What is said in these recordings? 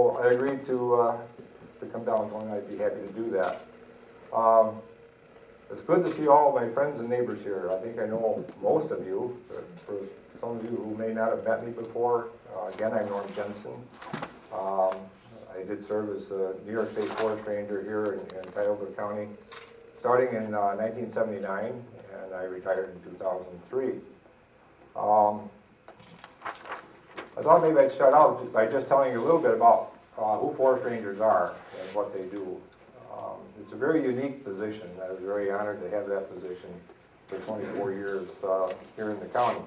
so I agreed to come down, and I'd be happy to do that. It's good to see all of my friends and neighbors here. I think I know most of you. For some of you who may not have met me before, again, I'm Jensen. I did serve as a New York State Forest Ranger here in Cuyahoga County, starting in 1979, and I retired in 2003. I thought maybe I'd start out by just telling you a little bit about who forest rangers are and what they do. It's a very unique position. I was very honored to have that position for 24 years here in the county.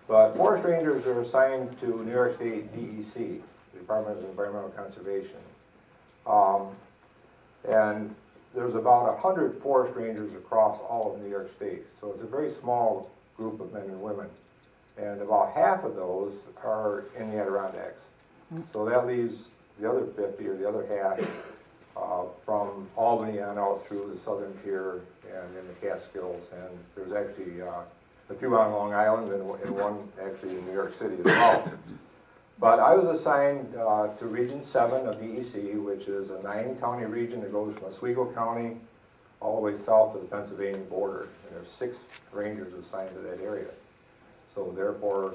But forest rangers are assigned to New York State DEC, Department of Environmental Conservation. And there's about 100 forest rangers across all of New York State. So it's a very small group of men and women. And about half of those are in the Adirondacks. So that leaves the other 50 or the other half from Albany on out through the southern tier and in the Catskills. And there's actually a few on Long Island and one actually in New York City as well. But I was assigned to Region 7 of DEC, which is a 9-county region that goes from Oswego County all the way south to the Pennsylvania border. And there's 6 rangers assigned to that area. So therefore,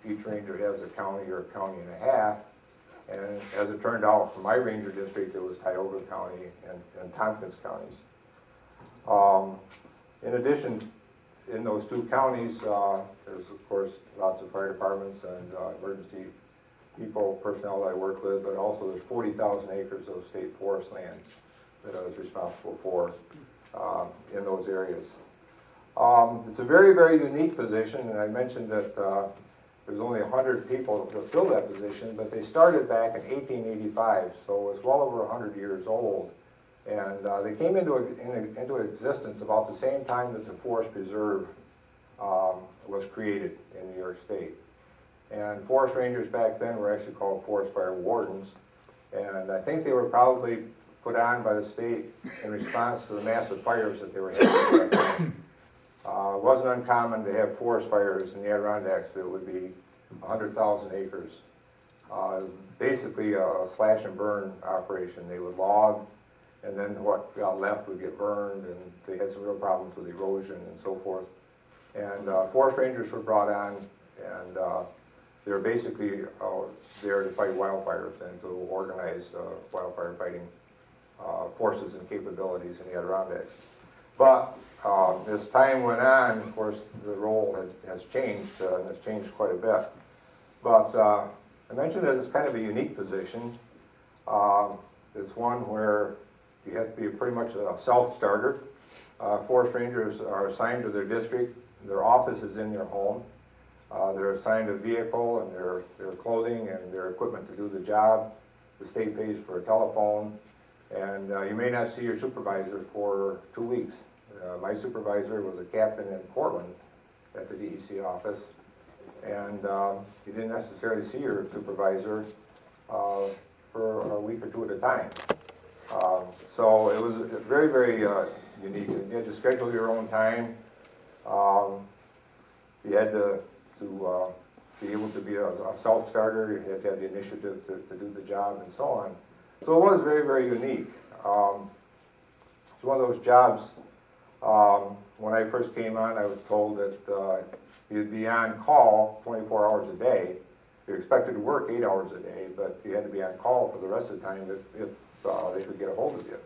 each ranger has a county or a county and a half. And as it turned out, for my ranger district, it was Cuyahoga County and Tompkins counties. In addition, in those 2 counties, there's of course lots of fire departments and emergency people, personnel that I work with, but also there's 40,000 acres of state forest land that I was responsible for in those areas. It's a very, very unique position, and I mentioned that there's only 100 people that fill that position, but they started back in 1885, so it's well over 100 years old. And they came into existence about the same time that the Forest Preserve was created in New York State. And forest rangers back then were actually called forest fire wardens, and I think they were probably put on by the state in response to the massive fires that they were having back then. It wasn't uncommon to have forest fires in the Adirondacks that would be 100,000 acres. Basically a slash and burn operation. They would log, and then what got left would get burned, and they had some real problems with erosion and so forth. And forest rangers were brought on, and they were basically there to fight wildfires and to organize wildfire fighting forces and capabilities in the Adirondacks. But as time went on, of course, the role has changed, and has changed quite a bit. But I mentioned that it's kind of a unique position. It's one where you have to be pretty much a self-starter. Forest rangers are assigned to their district. Their office is in their home. They're assigned a vehicle and their clothing and their equipment to do the job. The state pays for a telephone. And you may not see your supervisor for 2 weeks. My supervisor was a captain in Portland at the DEC office, and you didn't necessarily see your supervisor for a week or 2 at a time. So it was very, very unique. You had to schedule your own time. You had to be able to be a self-starter. You had to have the initiative to do the job and so on. So it was very, very unique. It's one of those jobs. When I first came on, I was told that you'd be on call 24 hours a day. You're expected to work 8 hours a day, but you had to be on call for the rest of the time if they could get a hold of you.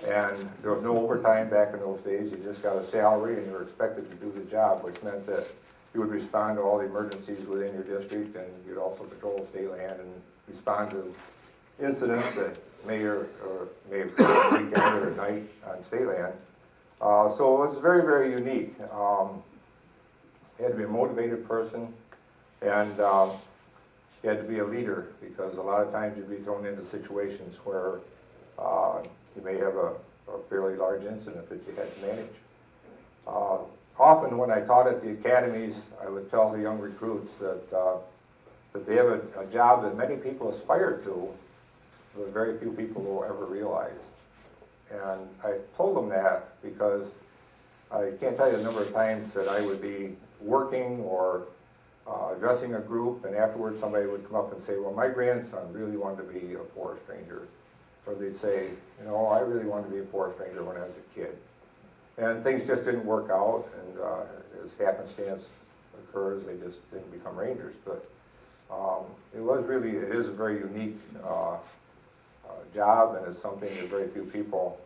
And there was no overtime back in those days. You just got a salary and you were expected to do the job, which meant that you would respond to all the emergencies within your district, and you'd also patrol state land and respond to incidents that may have occurred a weekend or a night on state land. So it was very, very unique. You had to be a motivated person, and you had to be a leader, because a lot of times you'd be thrown into situations where you may have a fairly large incident that you had to manage. Often when I taught at the academies, I would tell the young recruits that they have a job that many people aspire to, but very few people will ever realize. And I told them that because I can't tell you the number of times that I would be working or addressing a group, and afterwards somebody would come up and say, well, my grandson really wanted to be a forest ranger. Or they'd say, you know, I really wanted to be a forest ranger when I was a kid. And things just didn't work out, and as happenstance occurs, they just didn't become rangers. But it is a very unique job, and it's something that very few people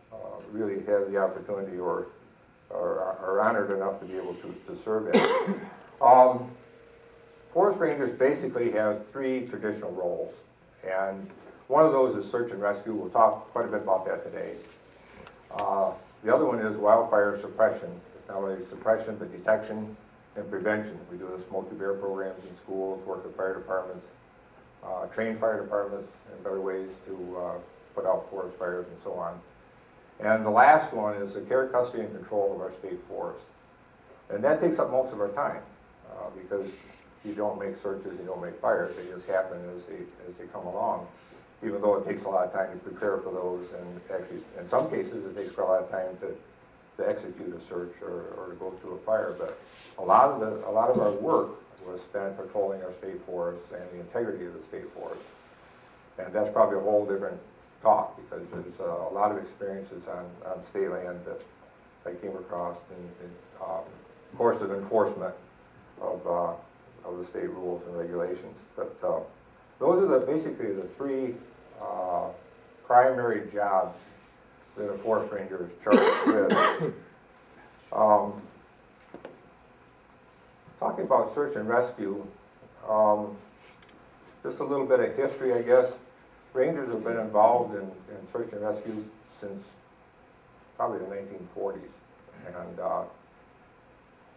really have the opportunity or are honored enough to be able to serve in. Forest rangers basically have three traditional roles, and one of those is search and rescue. We'll talk quite a bit about that today. The other one is wildfire suppression. Not only suppression, but detection and prevention. We do the Smoky Bear programs in schools, work with fire departments, train fire departments in better ways to put out forest fires and so on. And the last one is the care, custody, and control of our state forests. And that takes up most of our time because you don't make searches, you don't make fires. They just happen as they come along, even though it takes a lot of time to prepare for those, and actually, in some cases, it takes a lot of time to execute a search or to go through a fire. But a lot of our work was spent patrolling our state forests and the integrity of the state forests. And that's probably a whole different talk, because there's a lot of experiences on state land that I came across in course of enforcement of the state rules and regulations. But those are basically the three primary jobs that a forest ranger is charged with. Talking about search and rescue, just a little bit of history, I guess. Rangers have been involved in search and rescue since probably the 1940s. And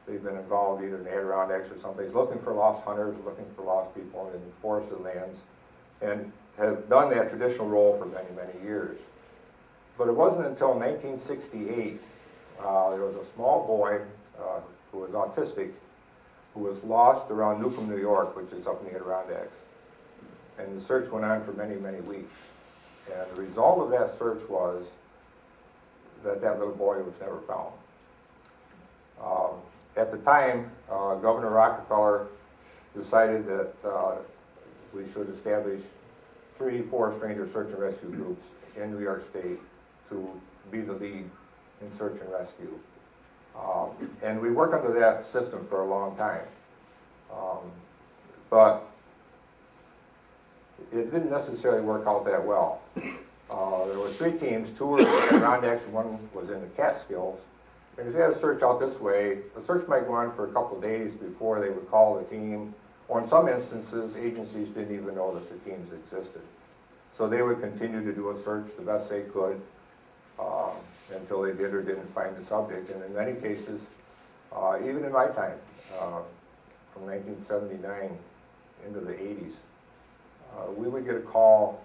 they've been involved either in Adirondacks or someplace, looking for lost hunters, looking for lost people in forested lands, and have done that traditional role for many, many years. But it wasn't until 1968, there was a small boy who was autistic, who was lost around Newcomb, New York, which is up in the Adirondacks. And the search went on for many, many weeks. And the result of that search was that little boy was never found. At the time, Governor Rockefeller decided that we should establish 3 forest ranger search and rescue groups in New York State to be the lead in search and rescue. And we worked under that system for a long time. But it didn't necessarily work out that well. There were 3 teams, 2 were in the Adirondacks and 1 was in the Catskills. And if you had a search out this way, the search might go on for a couple of days before they would call the team. Or in some instances, agencies didn't even know that the teams existed. So they would continue to do a search the best they could until they did or didn't find the subject. And in many cases, even in my time, from 1979 into the 80s, we would get a call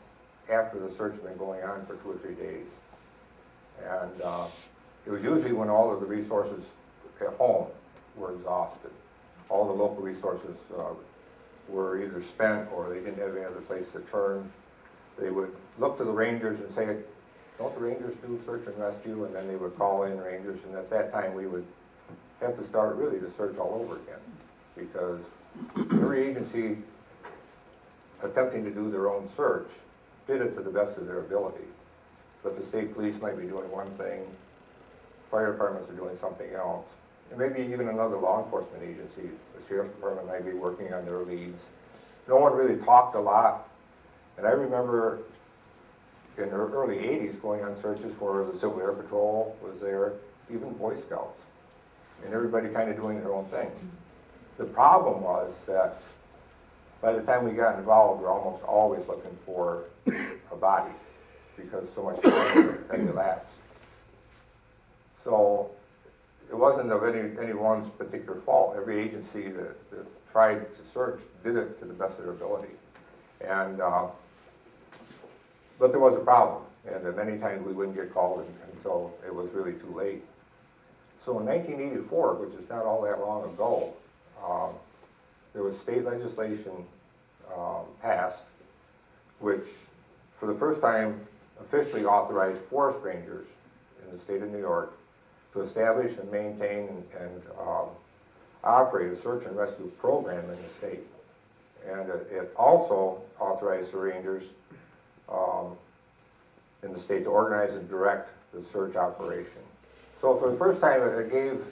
after the search had been going on for 2 or 3 days. And it was usually when all of the resources at home were exhausted. All the local resources were either spent or they didn't have any other place to turn. They would look to the rangers and say, don't the rangers do search and rescue? And then they would call in rangers, and at that time we would have to start really the search all over again, because every agency attempting to do their own search did it to the best of their ability. But the state police might be doing one thing, fire departments are doing something else, and maybe even another law enforcement agency, the sheriff's department might be working on their leads. No one really talked a lot, and I remember in the early 80s going on searches where the Civil Air Patrol was there, even Boy Scouts, and everybody kind of doing their own thing. The problem was that by the time we got involved, we're almost always looking for a body because so much time had elapsed. So it wasn't of anyone's particular fault. Every agency that tried to search did it to the best of their ability. And but there was a problem, and many times we wouldn't get called until it was really too late. So in 1984, which is not all that long ago, there was state legislation passed, which for the first time officially authorized forest rangers in the state of New York to establish and maintain and operate a search and rescue program in the state. And it also authorized the Rangers in the state to organize and direct the search operation. So for the first time, it gave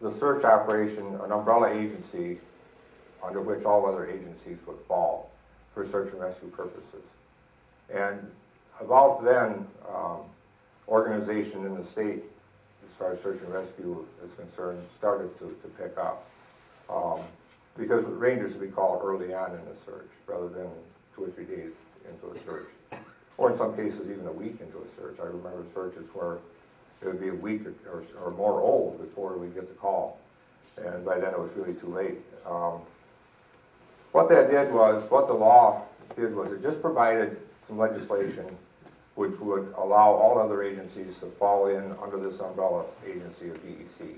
the search operation an umbrella agency under which all other agencies would fall for search and rescue purposes. And about then, organization in the state, as far as search and rescue is concerned, started to pick up. Because Rangers would be called early on in the search, rather than 2 or 3 days into a search. Or in some cases, even a week into a search. I remember searches where it would be a week or more old before we'd get the call. And by then it was really too late. What the law did was it just provided some legislation which would allow all other agencies to fall in under this umbrella agency of DEC.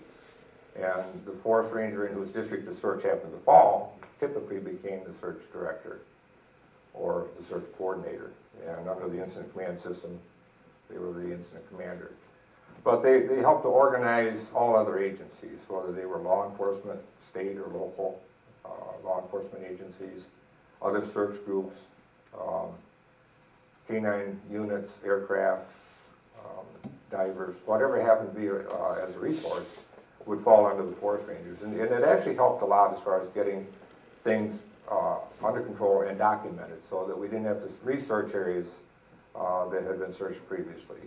And the forest ranger in whose district the search happened to fall typically became the search director or the search coordinator. And under the incident command system, they were the incident commander. But they helped to organize all other agencies, whether they were law enforcement, state or local law enforcement agencies, other search groups, canine units, aircraft, divers, whatever happened to be as a resource would fall under the forest rangers. And it actually helped a lot as far as getting things under control and documented so that we didn't have to research areas that had been searched previously.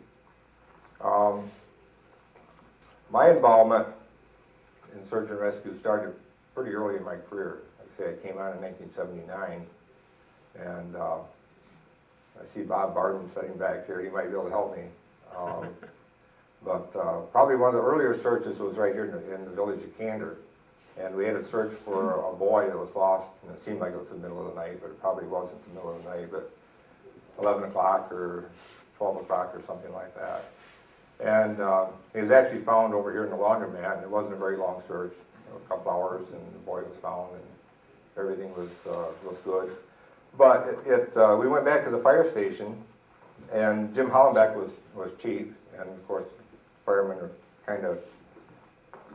My involvement in search and rescue started pretty early in my career. Like I say, I came on in 1979, and I see Bob Barton sitting back here. He might be able to help me. But probably one of the earlier searches was right here in the village of Candor. And we had a search for a boy that was lost, and it seemed like it was the middle of the night, but it probably wasn't the middle of the night, but 11 o'clock or 12 o'clock or something like that. And he was actually found over here in the laundromat, and it wasn't a very long search, a couple hours, and the boy was found, and everything was good. But we went back to the fire station, and Jim Hollenbeck was chief, and of course, firemen are kind of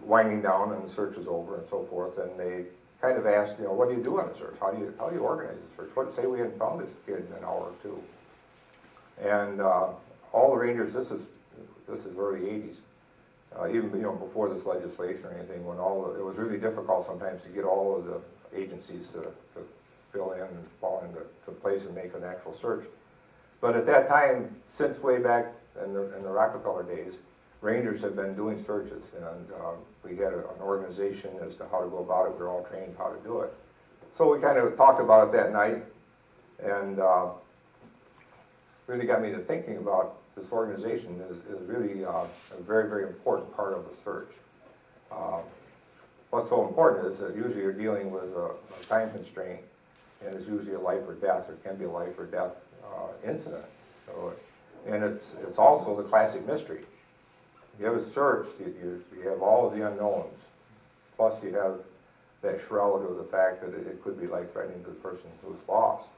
winding down, and the search is over, and so forth. And they kind of asked, what do you do on a search? How do you organize a search? What say we hadn't found this kid in an hour or two? And all the rangers, this is early '80s, even before this legislation or anything, when it was really difficult sometimes to get all of the agencies to fill in and fall into place and make an actual search. But at that time, since way back in the Rockefeller days, rangers had been doing searches, and we had an organization as to how to go about it. We were all trained how to do it. So we kind of talked about it that night, and really got me to thinking about this organization is really a very, very important part of the search. What's so important is that usually you're dealing with a time constraint, and it's usually a life or death, or it can be a life or death incident. And it's also the classic mystery. You have a search, you have all of the unknowns, plus you have that shroud of the fact that it could be life-threatening to the person who's lost.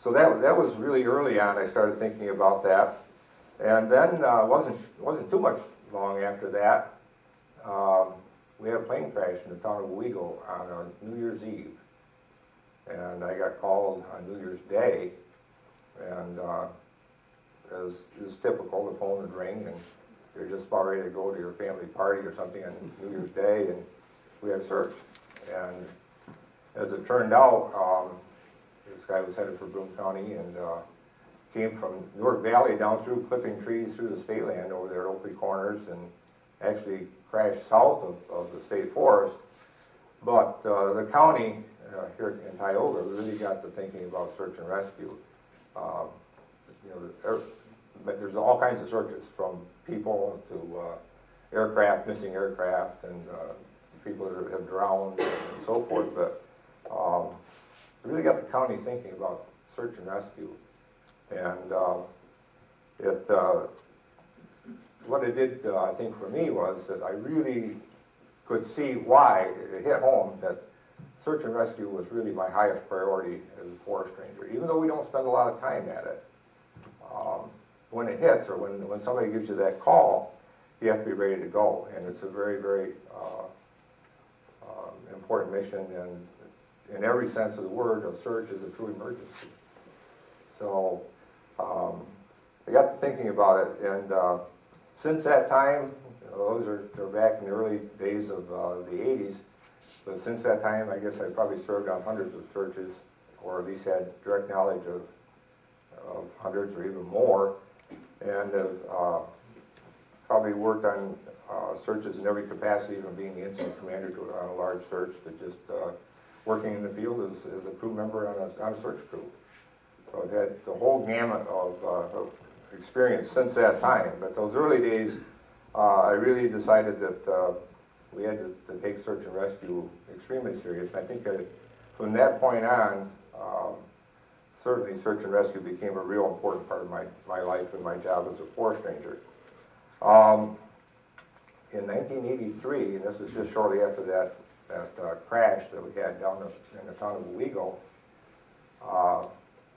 So that was really early on. I started thinking about that, and then wasn't too much long after that. We had a plane crash in the town of Owego on New Year's Eve, and I got called on New Year's Day, and as is typical, the phone would ring, and you're just about ready to go to your family party or something on New Year's Day, and we had a search. And as it turned out, this guy was headed for Broome County and came from Newark Valley down through clipping trees through the state land over there at Oakley Corners, and actually crashed south of the state forest. But the county here in Tioga really got to thinking about search and rescue. There's all kinds of searches, from people to aircraft, missing aircraft, and people that have drowned and so forth. But it really got the county thinking about search and rescue. And what it did, I think, for me was that I really could see why it hit home that search and rescue was really my highest priority as a forest ranger, even though we don't spend a lot of time at it. When it hits, or when somebody gives you that call, you have to be ready to go, and it's a very, very important mission, and in every sense of the word, a search is a true emergency. So I got to thinking about it, and since that time, they're back in the early days of the 80s, but since that time, I guess I probably served on hundreds of searches, or at least had direct knowledge of hundreds or even more, and have probably worked on searches in every capacity, from being the incident commander on a large search to just working in the field as a crew member on a search crew. So I've had the whole gamut of experience since that time. But those early days, I really decided that we had to take search and rescue extremely serious. And I think that from that point on, certainly search and rescue became a real important part of my life and my job as a forest ranger. In 1983, and this is just shortly after that crash that we had down in the town of Owego,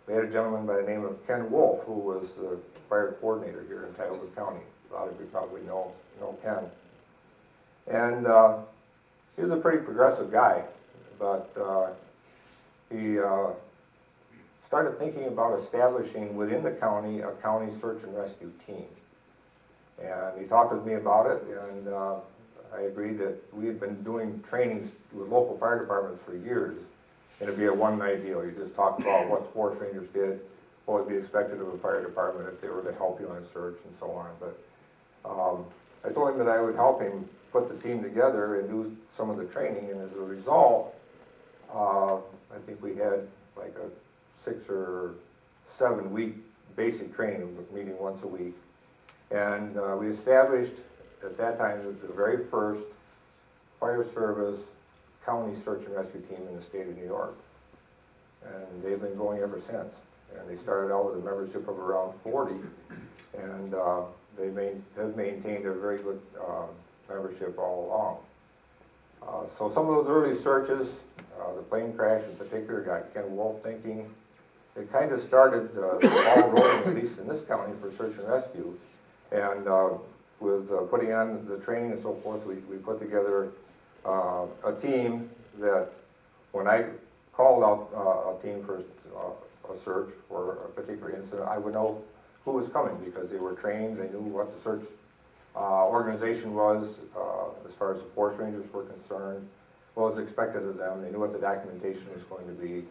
we had a gentleman by the name of Ken Wolf, who was the fire coordinator here in Tioga County. A lot of you probably know Ken. And he was a pretty progressive guy, but he started thinking about establishing within the county a county search and rescue team. And he talked with me about it, and I agreed that we had been doing trainings with local fire departments for years, and it'd be a one-night deal. You just talk about what forest rangers did, what would be expected of a fire department if they were to help you on a search, and so on. But I told him that I would help him put the team together and do some of the training, and as a result, I think we had like a 6 or 7 week basic training, meeting once a week. And we established, at that time, the very first fire service county search and rescue team in the state of New York. And they've been going ever since. And they started out with a membership of around 40, and they've maintained a very good membership all along. So some of those early searches, the plane crash in particular, got Ken Wolf thinking. It kind of started the ball rolling, at least in this county, for search and rescue. And with putting on the training and so forth, we put together a team that, when I called out a team for a search or a particular incident, I would know who was coming, because they were trained, they knew what the search organization was as far as the forest rangers were concerned, what was expected of them, they knew what the documentation was going to be,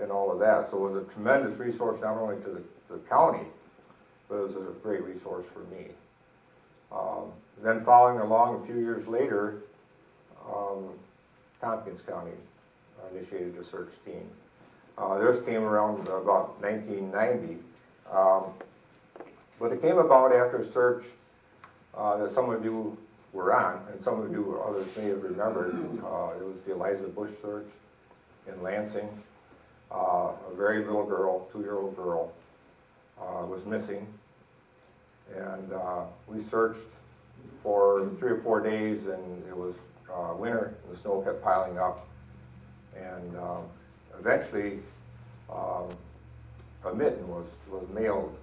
and all of that. So it was a tremendous resource, not only to the county, but it was a great resource for me. Then following along a few years later, Tompkins County initiated a search team. Theirs came around about 1990, but it came about after a search that some of you were on, and some of you others may have remembered. It was the Eliza Bush search in Lansing. A very little girl, 2-year-old girl, was missing. And we searched for 3 or 4 days, and it was winter, and the snow kept piling up. And eventually, a mitten was mailed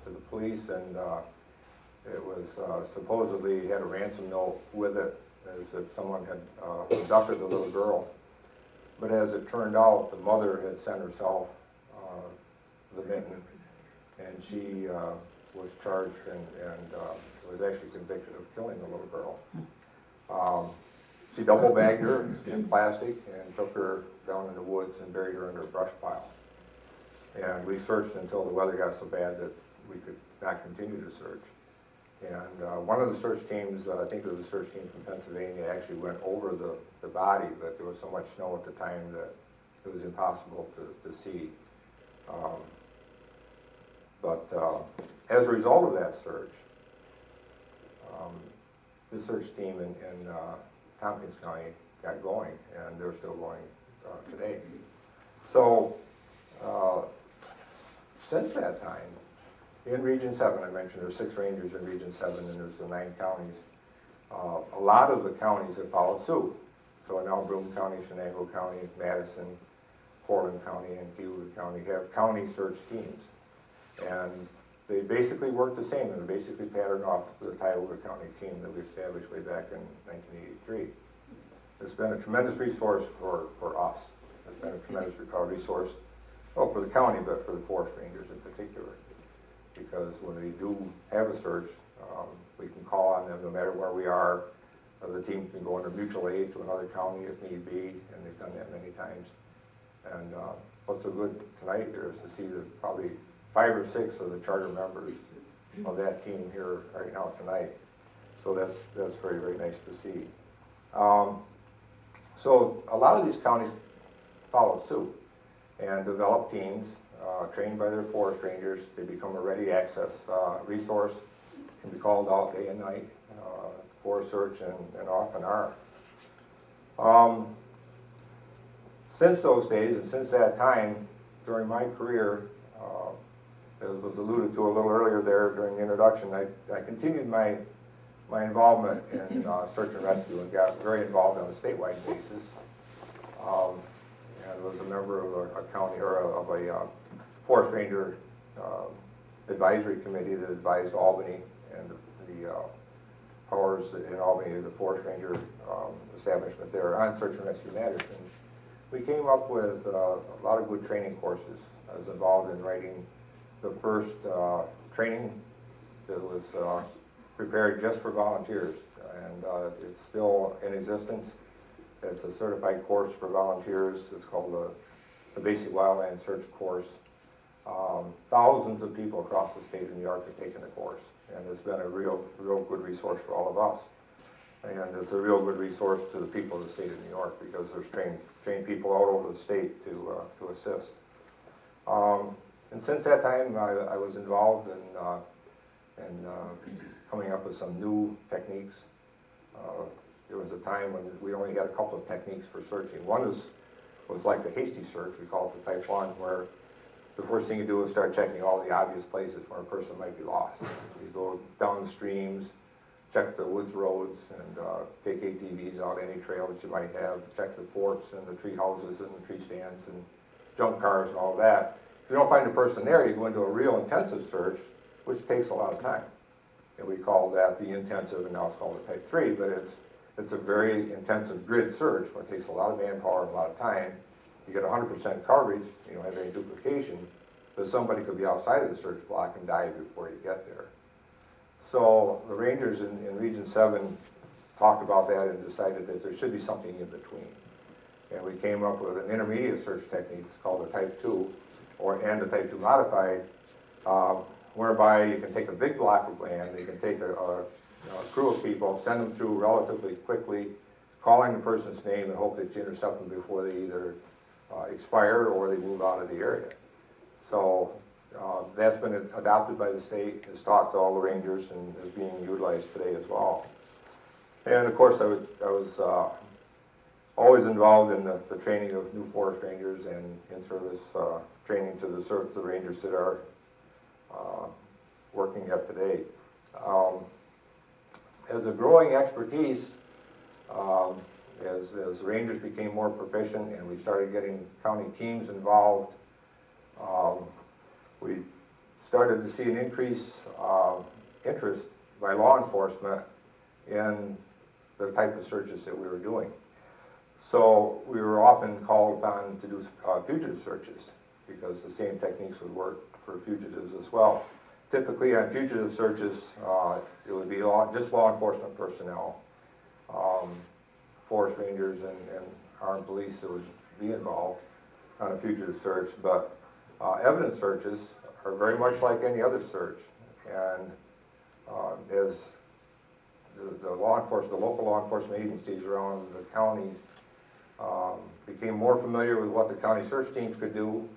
to the police, and it was supposedly had a ransom note with it, as if someone had abducted the little girl. But as it turned out, the mother had sent herself the mitten, and she was charged and was actually convicted of killing the little girl. She double bagged her in plastic and took her down in the woods and buried her under a brush pile. And we searched until the weather got so bad that we could not continue to search. And one of the search teams, I think it was a search team from Pennsylvania, actually went over the body, but there was so much snow at the time that it was impossible to see. But as a result of that search, the search team in Tompkins County got going, and they're still going today. So since that time, in Region 7, I mentioned there's 6 rangers in Region 7, and there's the 9 counties. A lot of the counties have followed suit. So now Broome County, Shenango County, Madison, Portland County, and Cayuga County have county search teams. And they basically work the same. They're basically patterned off the Tioga County team that we established way back in 1983. It's been a tremendous resource for us. It's been a tremendous resource, well, for the county, but for the forest rangers in particular. Because when we do have a search, we can call on them no matter where we are. The team can go under mutual aid to another county if need be, and they've done that many times. And what's so good tonight here is to see that probably 5 or 6 of the charter members of that team here right now tonight. So that's very, very nice to see. So a lot of these counties follow suit and develop teams trained by their forest rangers. They become a ready access resource, can be called out day and night for search, and often are. Since those days and since that time, during my career, as was alluded to a little earlier there during the introduction, I continued my involvement in search and rescue and got very involved on a statewide basis. And was a member of a county or of a forest ranger advisory committee that advised Albany and the powers in Albany, the forest ranger establishment there on search and rescue matters. And we came up with a lot of good training courses. I was involved in writing the first training that was prepared just for volunteers, and it's still in existence. It's a certified course for volunteers. It's called the Basic Wildland Search Course. Thousands of people across the state of New York have taken the course, and it's been a real good resource for all of us. And it's a real good resource to the people of the state of New York, because there's trained people all over the state to assist. And since that time, I was involved in coming up with some new techniques. There was a time when we only had a couple of techniques for searching. One was like a hasty search, we call it the type 1, where the first thing you do is start checking all the obvious places where a person might be lost. You go down the streams, check the woods roads, and take ATVs out any trail that you might have, check the forts and the tree houses and the tree stands and junk cars and all that. If you don't find a person there, you go into a real intensive search, which takes a lot of time. And we call that the intensive, and now it's called a type 3, but it's a very intensive grid search, where it takes a lot of manpower and a lot of time. You get 100% coverage, you don't have any duplication, but somebody could be outside of the search block and die before you get there. So the Rangers in Region 7 talked about that and decided that there should be something in between. And we came up with an intermediate search technique called a Type 2, and a Type 2 modified, whereby you can take a big block of land, you can take a crew of people, send them through relatively quickly, calling the person's name and hope that you intercept them before they either expire or they move out of the area. So that's been adopted by the state, is taught to all the rangers, and is being utilized today as well. And of course, I was always involved in the training of new forest rangers and in-service training to the rangers that are working at today. As a growing expertise, as rangers became more proficient and we started getting county teams involved, we started to see an increase interest by law enforcement in the type of searches that we were doing. So we were often called upon to do fugitive searches, because the same techniques would work for fugitives as well. Typically on fugitive searches, it would be just law enforcement personnel, forest rangers and armed police that would be involved on a fugitive search. But evidence searches are very much like any other search. And as the local law enforcement agencies around the counties became more familiar with what the county search teams could do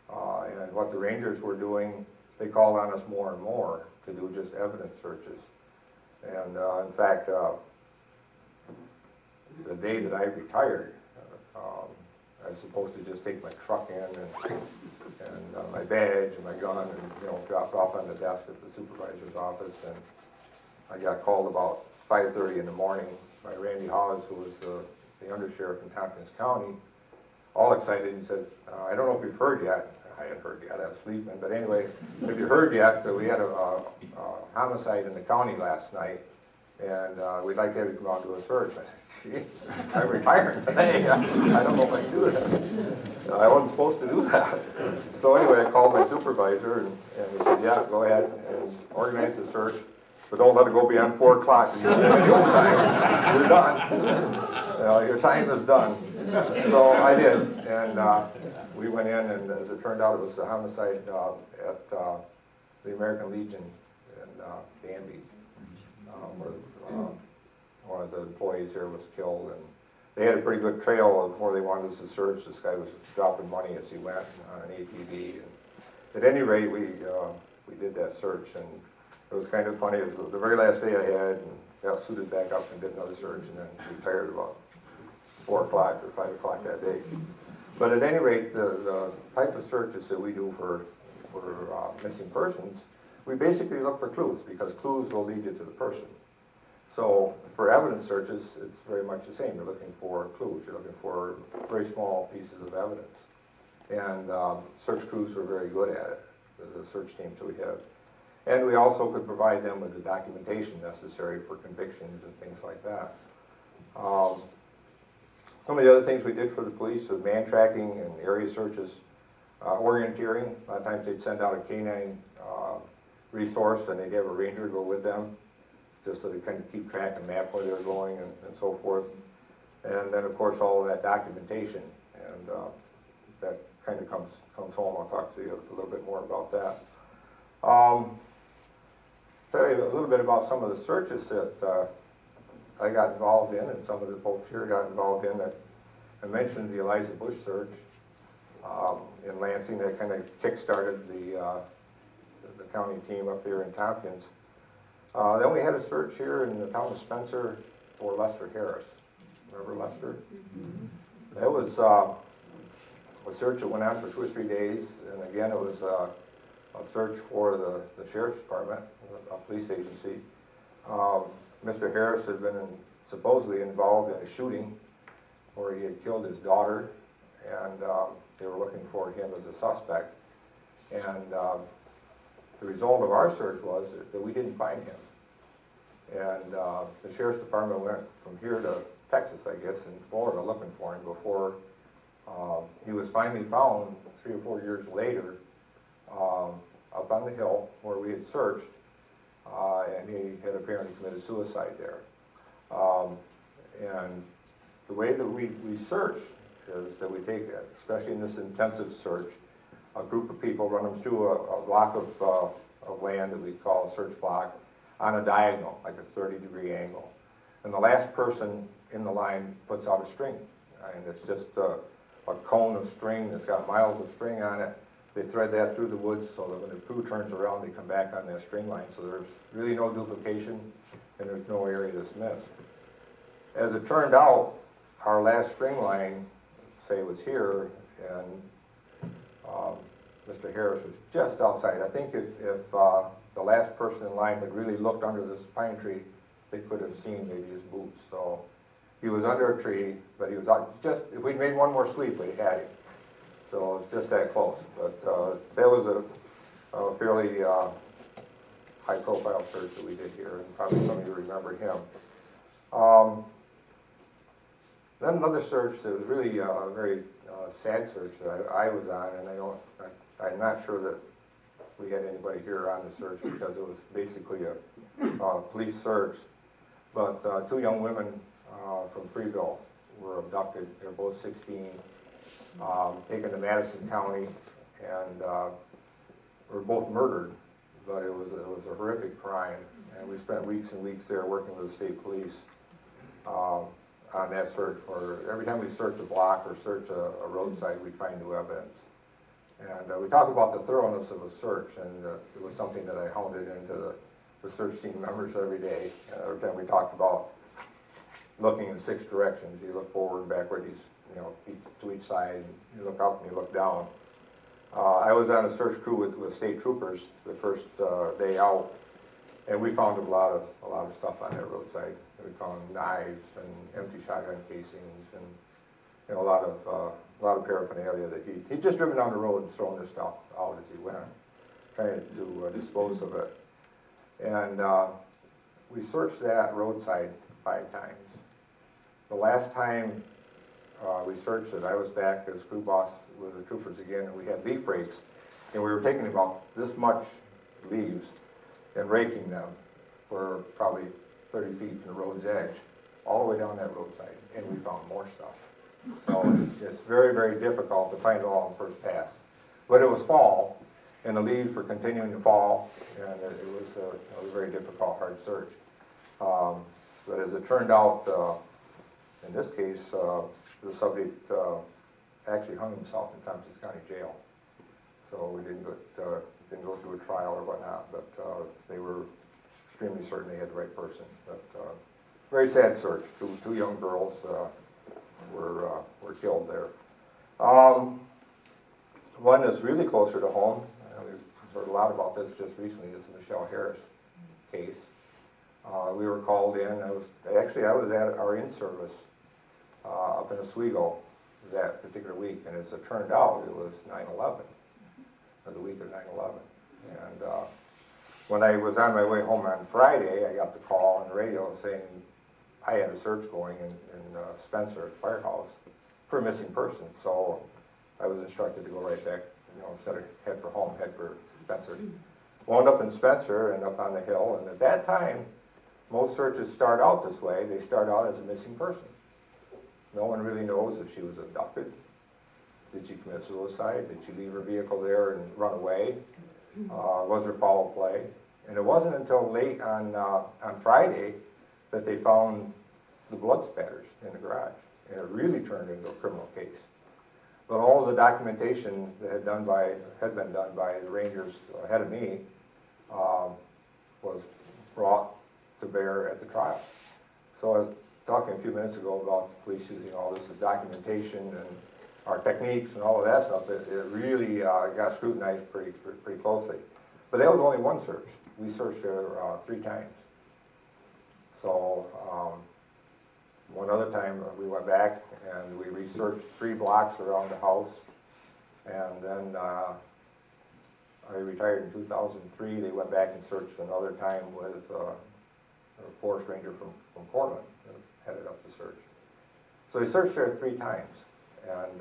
and what the rangers were doing, they called on us more and more to do just evidence searches. And in fact, the day that I retired, I was supposed to just take my truck in and my badge and my gun and drop off on the desk at the supervisor's office. And I got called about 5:30 in the morning by Randy Hawes, who was the undersheriff in Tompkins County, all excited, and said, I don't know if you've heard yet. I hadn't heard yet, I was sleeping, but anyway, have you heard yet that we had a homicide in the county last night, and we'd like to have you come out and do a search. I said, geez, I'm retiring today. I don't know if I can do this. I wasn't supposed to do that. So anyway, I called my supervisor, and he said, yeah, go ahead and organize the search, but don't let it go beyond 4 o'clock. You're done. You're done. Your time is done. So I did, and we went in, and as it turned out, it was a homicide at the American Legion in Danby, where one of the employees here was killed, and they had a pretty good trail of where they wanted us to search. This guy was dropping money as he went on an ATV, and at any rate, we did that search, and it was kind of funny. It was the very last day I had, and got suited back up and did another search, and then retired about 4 o'clock or 5 o'clock that day. But at any rate, the type of searches that we do for missing persons, we basically look for clues, because clues will lead you to the person. So for evidence searches, it's very much the same. You're looking for clues. You're looking for very small pieces of evidence. And search crews were very good at it, the search teams that we have. And we also could provide them with the documentation necessary for convictions and things like that. Some of the other things we did for the police was man tracking and area searches, orienteering. A lot of times they'd send out a canine resource, and they'd have a ranger go with them, just so they kind of keep track and map where they're going and so forth. And then, of course, all of that documentation, and that kind of comes home. I'll talk to you a little bit more about that. Tell you a little bit about some of the searches that I got involved in, and some of the folks here got involved in. That I mentioned the Eliza Bush search in Lansing. That kind of kick-started the county team up there in Tompkins. Then we had a search here in the town of Spencer for Lester Harris. Remember Lester? Mm-hmm. That was a search that went on for 2 or 3 days, and again it was a search for the sheriff's department, a police agency. Mr. Harris had been supposedly involved in a shooting where he had killed his daughter, and they were looking for him as a suspect. And the result of our search was that we didn't find him. And the sheriff's department went from here to Texas, I guess, in Florida, looking for him before he was finally found 3 or 4 years later up on the hill where we had searched, and he had apparently committed suicide there. And the way that we search is that we take, especially in this intensive search, a group of people, run them through a block of land that we call a search block on a diagonal, like a 30-degree angle. And the last person in the line puts out a string. And it's just a cone of string that's got miles of string on it. They thread that through the woods so that when the crew turns around, they come back on that string line. So there's really no duplication, and there's no area that's missed. As it turned out, our last string line, say, was here, and Mr. Harris was just outside. I think if the last person in line had really looked under this pine tree, they could have seen maybe his boots. So he was under a tree, but he was out just, if we'd made one more sweep, we had him. So it's just that close. But that was a fairly high-profile search that we did here, and probably some of you remember him. Then another search that was really a very sad search that I was on, and I'm not sure that we had anybody here on the search because it was basically a police search. But 2 young women from Freeville were abducted. They were both 16, taken to Madison County, and were both murdered. But it was a horrific crime, and we spent weeks and weeks there working with the state police on that search. For every time we search a block or search a roadside, we'd find new evidence. And we talk about the thoroughness of a search, and it was something that I hounded into the search team members every day. Every time we talked about looking in 6 directions, you look forward, backward, to each side, and you look up and you look down. I was on a search crew with state troopers the first day out, and we found a lot of stuff on that roadside. We found knives and empty shotgun casings, and a lot of paraphernalia that he'd just driven down the road and thrown this stuff out as he went, trying to dispose of it. And we searched that roadside 5 times. The last time we searched it, I was back as crew boss with the troopers again, and we had leaf rakes, and we were taking about this much leaves and raking them for probably 30 feet from the road's edge, all the way down that roadside, and we found more stuff. So it's very, very difficult to find it all on first pass. But it was fall, and the leaves were continuing to fall, and it was a very difficult, hard search. But as it turned out, in this case, the subject actually hung himself in Tompkins County Jail. So we didn't go through a trial or whatnot, but they were extremely certain they had the right person. But very sad search. Two young girls were killed there. One that's really closer to home, we've heard a lot about this just recently, is the Michelle Harris case. We were called in. I was at our in-service up in Oswego that particular week, and as it turned out, it was 9/11, or the week of 9/11. And when I was on my way home on Friday, I got the call on the radio saying I had a search going in Spencer at the firehouse for a missing person. So I was instructed to go right back, instead of head for home, head for Spencer. Wound up in Spencer and up on the hill, and at that time, most searches start out this way. They start out as a missing person. No one really knows if she was abducted. Did she commit suicide? Did she leave her vehicle there and run away? Was there foul play? And it wasn't until late on Friday that they found the blood spatters in the garage. And it really turned into a criminal case. But all of the documentation that had been done by the Rangers ahead of me was brought to bear at the trial. So I was talking a few minutes ago about the police using all this as documentation and our techniques and all of that stuff. It really got scrutinized pretty closely. But that was only one search. We searched her 3 times. So one other time we went back and we researched 3 blocks around the house. And then I retired in 2003. They went back and searched another time with a forest ranger from Portland that headed up the search. So they searched there 3 times. And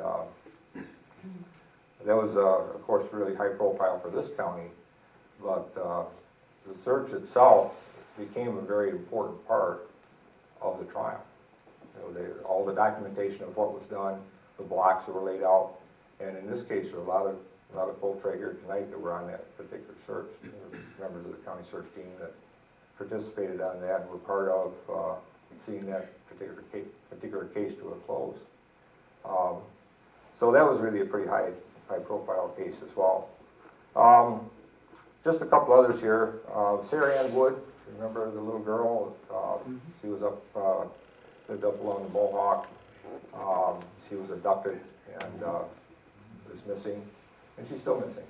that was, of course, really high profile for this county. But the search itself became a very important part of the trial. All the documentation of what was done, the blocks that were laid out, and in this case, there were a lot of folks right here tonight that were on that particular search. Members of the county search team that participated on that and were part of seeing that particular case to a close. So that was really a pretty high profile case as well. Just a couple others here. Sarah Ann Wood, remember the little girl? She was lived up along the Mohawk. She was abducted and was missing, and she's still missing.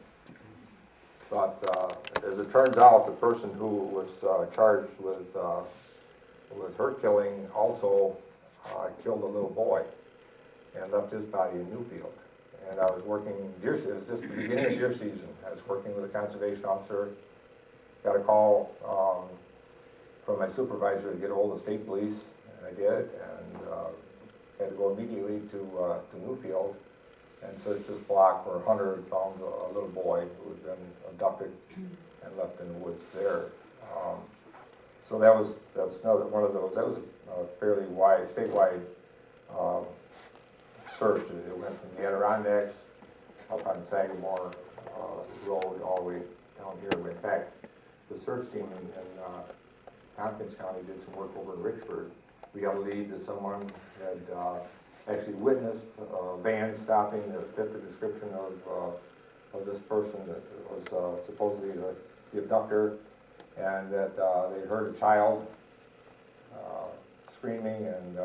But as it turns out, the person who was charged with her killing also killed a little boy and left his body in Newfield. And I was working deer season. It was just the beginning of deer season. I was working with a conservation officer. Got a call from my supervisor to get a hold of state police, and I did, and had to go immediately to Newfield and search this block where Hunter had found a little boy who had been abducted and left in the woods there. So that was another one of those. That was a fairly statewide search. It went from the Adirondacks up on Sagamore Road all the way down here. In fact, the search team in Tompkins County did some work over in Richford. We got a lead that someone had actually witnessed a van stopping that fit the description of this person that was supposedly the abductor, and that they heard a child screaming, and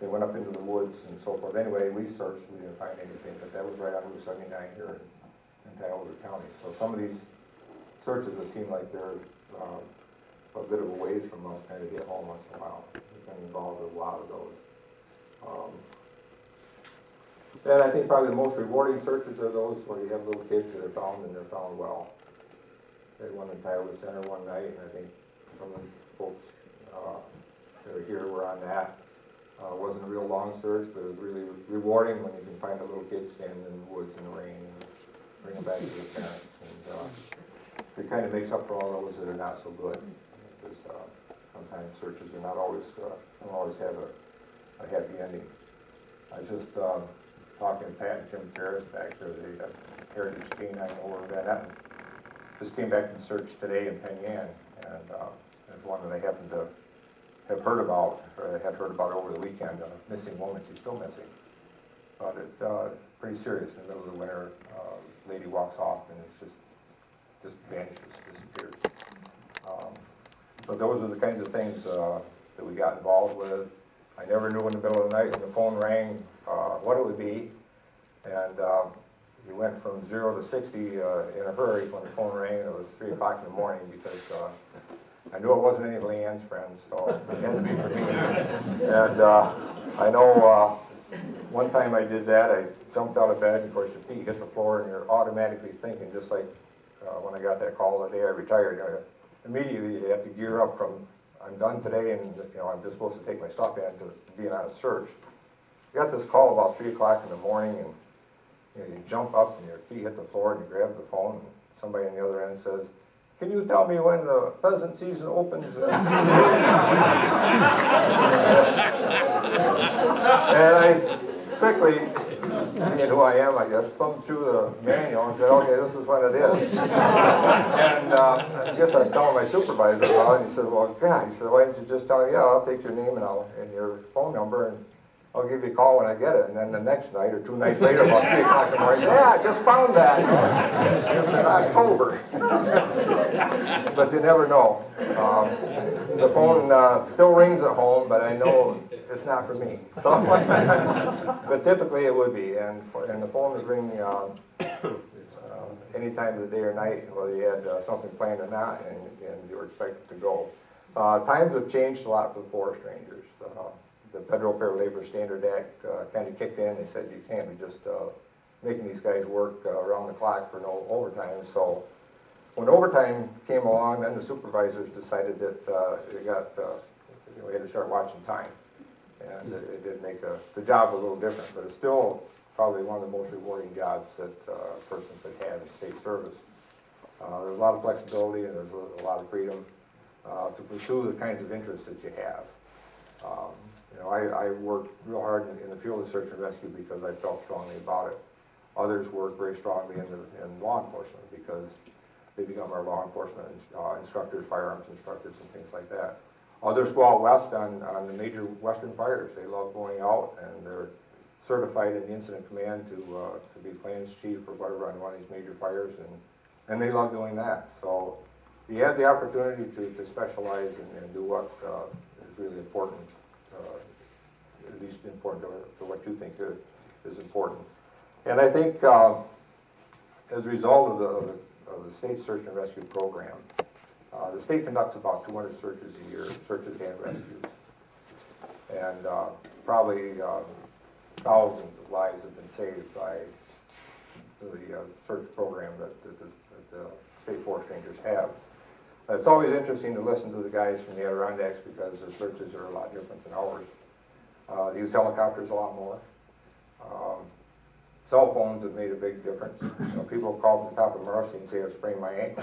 they went up into the woods and so forth. Anyway, we searched, we didn't find anything, but that was right on Route 79 here in Tioga County. So some of these searches that seem like they're a bit of a ways from us kind of hit home once in a while. We've been involved with a lot of those. And I think probably the most rewarding searches are those where you have little kids that are found and they're found well. They had one in Tioga Center one night, and I think some of the folks search, but it was really rewarding when you can find a little kid standing in the woods in the rain and bring them back to their parents. And it kind of makes up for all those that are not so good. Because sometimes searches are not always, don't always have a happy ending. I was just talking to Pat and Tim Ferris back there, the Heritage Canine over Van Etten. Just came back from search today in Penn Yan, and there's one that I happen to have heard about, or I had heard about over the weekend, a missing woman. She's still missing. But it's pretty serious. In the middle of the winter, lady walks off and it's just vanishes, disappears. So those are the kinds of things that we got involved with. I never knew in the middle of the night when the phone rang what it would be, and we went from 0 to 60 in a hurry when the phone rang. It was 3 o'clock in the morning because I knew it wasn't any of Leanne's friends, so it had to be for me. And I know one time I did that, I jumped out of bed, and of course your feet hit the floor and you're automatically thinking, just like when I got that call the day I retired, immediately you have to gear up from, I'm done today and I'm just supposed to take my stuff in to being on a search. I got this call about 3 o'clock in the morning, and you jump up and your feet hit the floor and you grab the phone, and somebody on the other end says, "Can you tell me when the pheasant season opens?" And I quickly, being who I am, I guess, thumbed through the manual and said, "Okay, this is when it is." And I guess I was telling my supervisor about it, and he said, "Well, God," he said, "why didn't you just tell me, yeah, I'll take your name and your phone number, and I'll give you a call when I get it." And then the next night, or 2 nights later, about 3 o'clock in the morning, "Yeah, I just found that." It's in October. But you never know. The phone still rings at home, but I know it's not for me. So, but typically it would be. And the phone would ring any time of the day or night, whether you had something planned or not, and you were expected to go. Times have changed a lot for the forest rangers. The Federal Fair Labor Standard Act kind of kicked in. They said you can't be just making these guys work around the clock for no overtime. So when overtime came along, then the supervisors decided that we had to start watching time. And it did make the job a little different, but it's still probably one of the most rewarding jobs that a person could have in state service. There's a lot of flexibility and there's a lot of freedom to pursue the kinds of interests that you have. I worked real hard in the field of search and rescue because I felt strongly about it. Others work very strongly in law enforcement because they become our law enforcement instructors, firearms instructors, and things like that. Others go out west on the major western fires. They love going out, and they're certified in the incident command to be plans chief or whatever on one of these major fires, and they love doing that. So you have the opportunity to specialize and do what is really important, at least important to what you think is important. And I think as a result of the state search and rescue program, the state conducts about 200 searches a year, searches and rescues. And probably thousands of lives have been saved by the search program that the state forest rangers have. It's always interesting to listen to the guys from the Adirondacks because their searches are a lot different than ours. They use helicopters a lot more. Cell phones have made a big difference. People call from the top of Marcy and say, "I've sprained my ankle."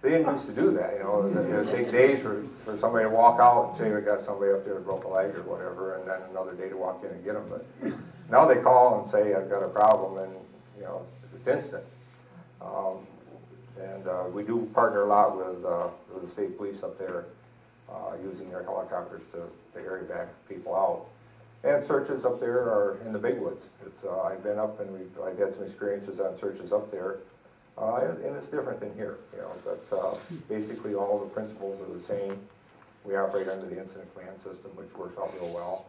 They didn't used to do that. It would take days for somebody to walk out and say we got somebody up there that broke a leg or whatever, and then another day to walk in and get them. But now they call and say, "I've got a problem," and it's instant. And we do partner a lot with the state police up there, using their helicopters to area back people out. And searches up there are in the big woods. I've been up and I've had some experiences on searches up there, and it's different than here. But basically all the principles are the same. We operate under the incident command system, which works out real well.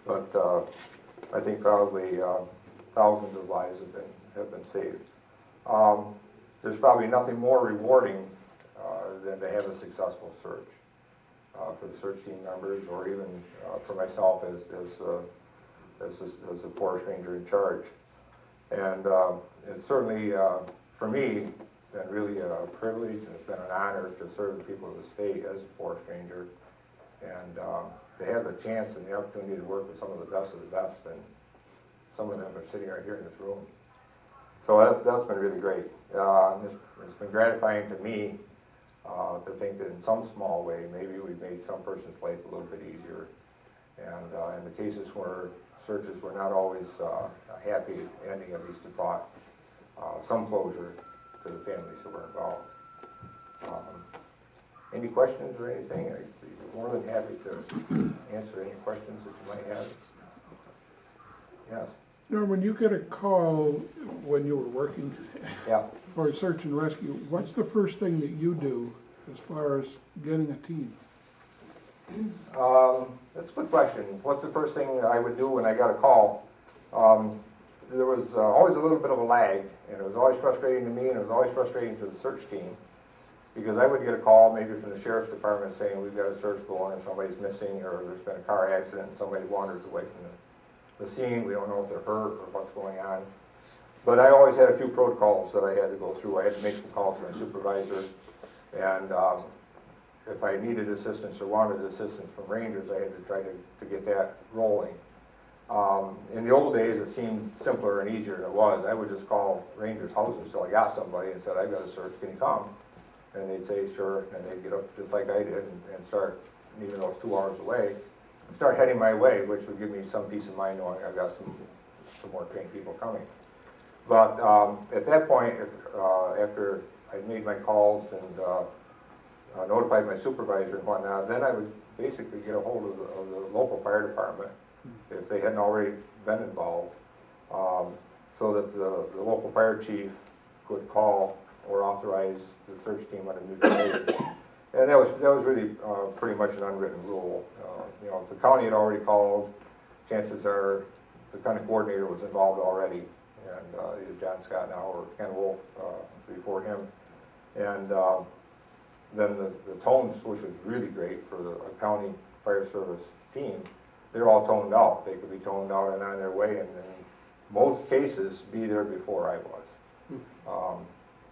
But I think probably thousands of lives have been saved. There's probably nothing more rewarding than to have a successful search. For the search team members, or even for myself as a forest ranger in charge. And it's certainly, for me, been really a privilege, and it's been an honor to serve the people of the state as a forest ranger. And they have the chance and the opportunity to work with some of the best, and some of them are sitting right here in this room. So that's been really great. It's been gratifying to me to think that in some small way, maybe we've made some person's life a little bit easier. And in the cases where searches were not always a happy ending, at least it brought some closure to the families that were involved. Any questions or anything? I'd be more than happy to answer any questions that you might have. Yes? Now, when you get a call when you were working Yeah. for search and rescue, what's the first thing that you do as far as getting a team? That's a good question. What's the first thing I would do when I got a call? There was always a little bit of a lag, and it was always frustrating to me, and it was always frustrating to the search team, because I would get a call maybe from the sheriff's department saying we've got a search going and somebody's missing, or there's been a car accident and somebody wanders away from the scene. We don't know if they're hurt or what's going on. But I always had a few protocols that I had to go through. I had to make some calls to my supervisor, and if I needed assistance or wanted assistance from rangers, I had to try to get that rolling. In the old days, it seemed simpler and easier than it was. I would just call rangers' houses until I got somebody and said, I've got a search, can you come? And they'd say, sure, and they'd get up just like I did and start, even though it's 2 hours away, start heading my way, which would give me some peace of mind knowing I've got some more trained people coming. But at that point, after I made my calls and notified my supervisor and whatnot, then I would basically get a hold of the local fire department, if they hadn't already been involved, so that the local fire chief could call or authorize the search team on a new day. And that was really pretty much an unwritten rule. You know, if the county had already called, chances are the county coordinator was involved already, and either John Scott now or Ken Wolf before him. And then the tones, which was really great for a county fire service team, they're all toned out. They could be toned out and on their way, and in most cases be there before I was.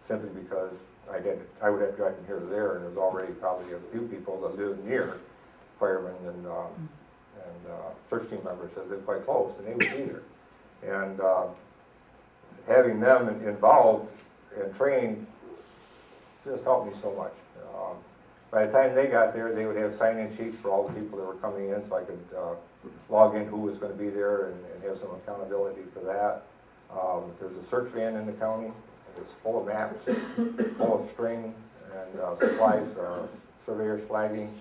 Simply because I would have to drive from here to there, and there's already probably a few people that live near firemen and search team members that live quite close, and they would be there. And having them involved and trained just helped me so much. By the time they got there, they would have sign-in sheets for all the people that were coming in, so I could log in who was going to be there and have some accountability for that. There's a search van in the county. It's full of maps, full of string and supplies, surveyors flagging,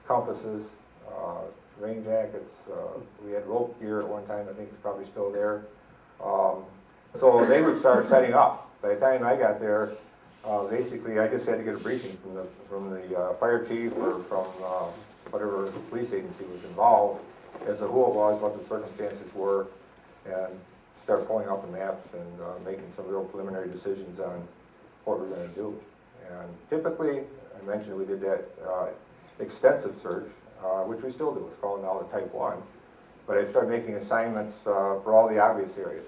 compasses, rain jackets. We had rope gear at one time. I think it's probably still there. So they would start setting up. By the time I got there, basically I just had to get a briefing from the fire chief or from whatever police agency was involved as to who it was, what the circumstances were, and start pulling out the maps and making some real preliminary decisions on what we're going to do. And typically, I mentioned we did that extensive search, which we still do. It's called now the Type 1. But I started making assignments for all the obvious areas.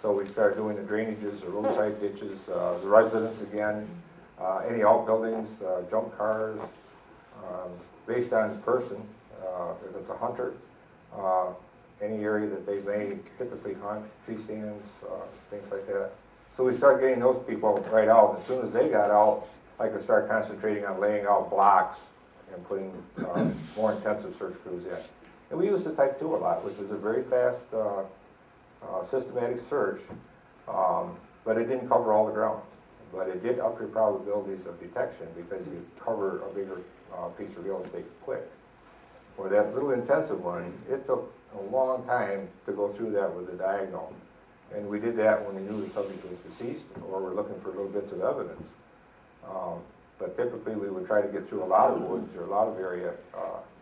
So we started doing the drainages, the roadside ditches, the residents again, any outbuildings, junk cars, based on person, if it's a hunter, any area that they may typically hunt, tree stands, things like that. So we started getting those people right out. As soon as they got out, I could start concentrating on laying out blocks and putting more intensive search crews in. And we used the Type 2 a lot, which is a very fast, systematic search, but it didn't cover all the ground. But it did up your probabilities of detection because you cover a bigger piece of real estate quick. For that little intensive one, it took a long time to go through that with the diagonal. And we did that when we knew the subject was deceased or we're looking for little bits of evidence. But typically we would try to get through a lot of woods or a lot of area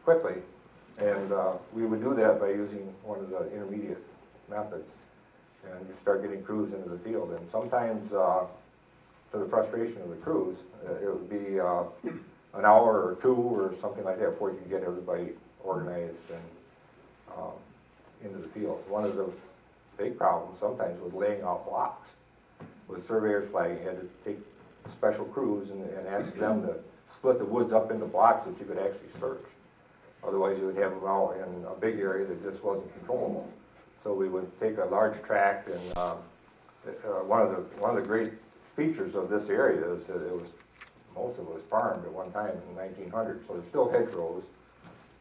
quickly. And we would do that by using one of the intermediate methods. And you start getting crews into the field. And sometimes, to the frustration of the crews, it would be an hour or two or something like that before you could get everybody organized and into the field. One of the big problems sometimes was laying out blocks. With surveyors flagging, you had to take special crews and ask them to split the woods up into blocks that you could actually search. Otherwise, you would have them out in a big area that just wasn't controllable. So we would take a large tract, and one of the great features of this area is that most of it was farmed at one time in the 1900s. So there's still hedgerows,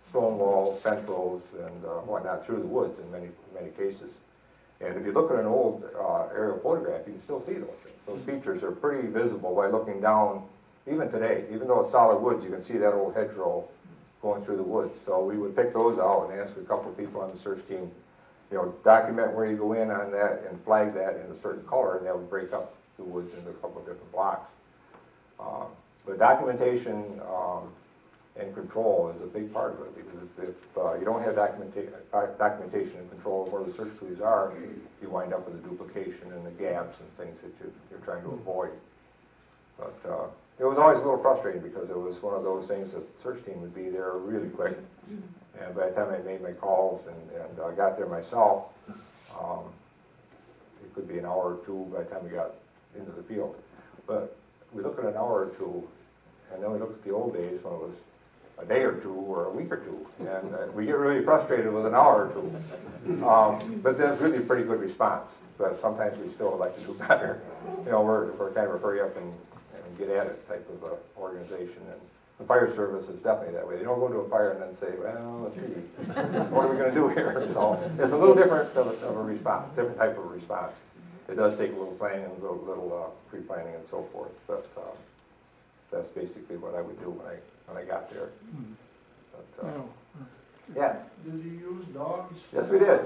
stone walls, fence rows, and whatnot through the woods in many cases. And if you look at an old aerial photograph, you can still see those things. Those features are pretty visible by looking down, even today. Even though it's solid woods, you can see that old hedgerow going through the woods. So we would pick those out and ask a couple of people on the search team, document where you go in on that and flag that in a certain color, and that would break up the woods into a couple of different blocks. But documentation and control is a big part of it, because if you don't have documentation and control of where the search clues are, you wind up with a duplication and the gaps and things that you're trying to avoid. But it was always a little frustrating, because it was one of those things that the search team would be there really quick. And by the time I made my calls and I got there myself, it could be an hour or two by the time we got into the field. But we look at an hour or two, and then we look at the old days when it was a day or two or a week or two, and we get really frustrated with an hour or two. But that's really a pretty good response. But sometimes we still would like to do better. We're kind of a hurry up and get at it type of organization. And the fire service is definitely that way. They don't go to a fire and then say, well, let's see, what are we going to do here? So it's a little different of a response, different type of response. It does take a little planning and a little pre-planning and so forth, but that's basically what I would do when I got there. But, yes. Did you use dogs? Yes, we did.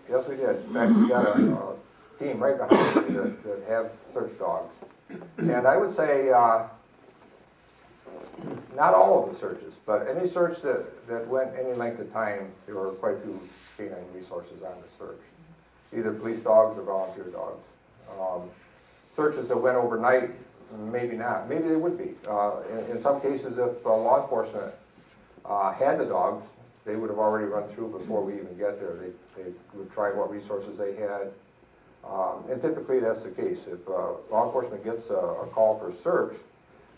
Yes, we did. In fact, we got a team right behind me that have search dogs. And I would say not all of the searches, but any search that went any length of time, there were quite a few canine resources on the search. Either police dogs or volunteer dogs. Searches that went overnight, maybe not. Maybe they would be. In some cases, if law enforcement had the dogs, they would have already run through before we even get there. They would try what resources they had. And typically that's the case. If law enforcement gets a call for a search,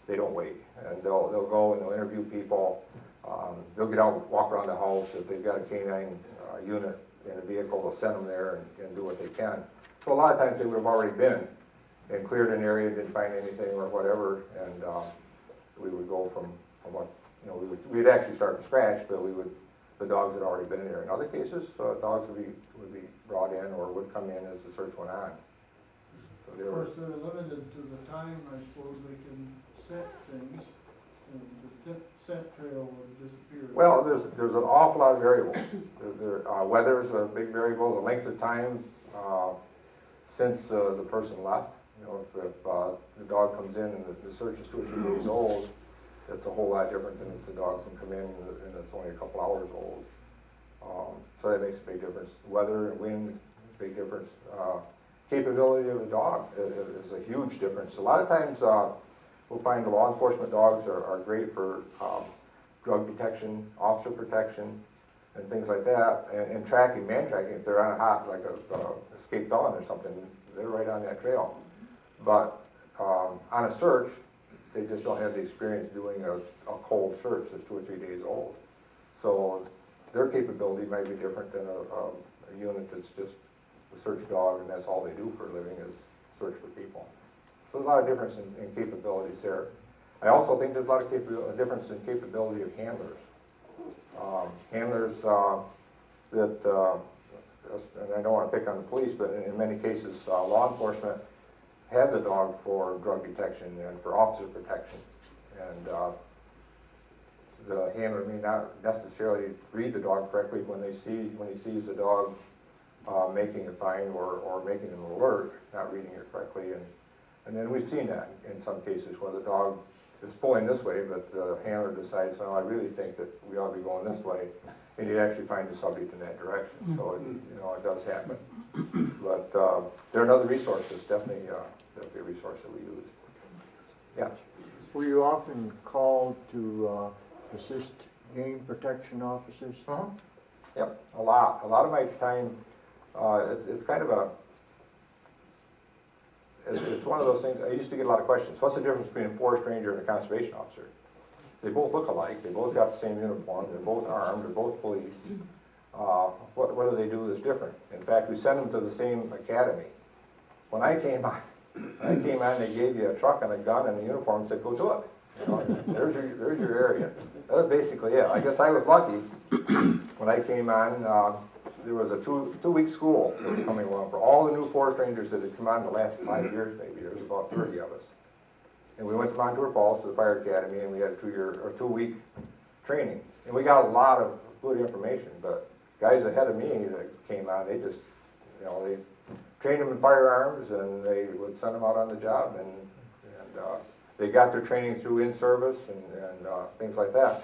they don't wait. And they'll go and they'll interview people. They'll get out and walk around the house. If they've got a canine unit in a vehicle, they'll send them there and do what they can. So a lot of times they would have already been and cleared an area, didn't find anything or whatever, and we would go from what, we'd actually start from scratch, but the dogs had already been there. In other cases, dogs would be brought in or would come in as the search went on. So Of course, they're limited to the time, I suppose, they can set things, and the scent trail would disappear. Well, there's an awful lot of variables. Weather is a big variable, the length of time since the person left. If the dog comes in and the search is 2 or 3 days old, that's a whole lot different than if the dog can come in and it's only a couple hours old. So that makes a big difference. Weather and wind, big difference. Capability of the dog is a huge difference. A lot of times we'll find the law enforcement dogs are great for drug detection, officer protection, and things like that, and tracking, man tracking. If they're on a hot, like a escaped felon or something, they're right on that trail. But on a search, they just don't have the experience doing a cold search that's 2 or 3 days old. So their capability might be different than a unit that's just a search dog and that's all they do for a living is search for people. So there's a lot of difference in capabilities there. I also think there's a lot of difference in capability of handlers. Handlers that, and I don't want to pick on the police, but in many cases, law enforcement have the dog for drug detection and for officer protection. And the handler may not necessarily read the dog correctly when he sees the dog making a find or making an alert, not reading it correctly. And then we've seen that in some cases where the dog is pulling this way, but the handler decides, no, I really think that we ought to be going this way, and he actually finds the subject in that direction. So it does happen. But there are other resources, definitely a resource that we use. Yeah. Were you often called to assist game protection officers? Uh-huh. Yep, a lot. A lot of my time, it's kind of it's one of those things. I used to get a lot of questions. What's the difference between a forest ranger and a conservation officer? they both look alike, they both got the same uniform, they're both armed, they're both police. What do they do that's different? In fact, we send them to the same academy. When I came on, they gave you a truck and a gun and a uniform and said, go do it. You know, there's your area. That was basically it. I guess I was lucky. When I came on, there was a two-week school that was coming along for all the new forest rangers that had come on in the last 5 years, maybe. There was about 30 of us. And we went to Montour Falls to the fire academy, and we had a two-week training. And we got a lot of good information, but guys ahead of me that came on, they just, you know, they trained them in firearms, and they would send them out on the job, and they got their training through in-service and things like that.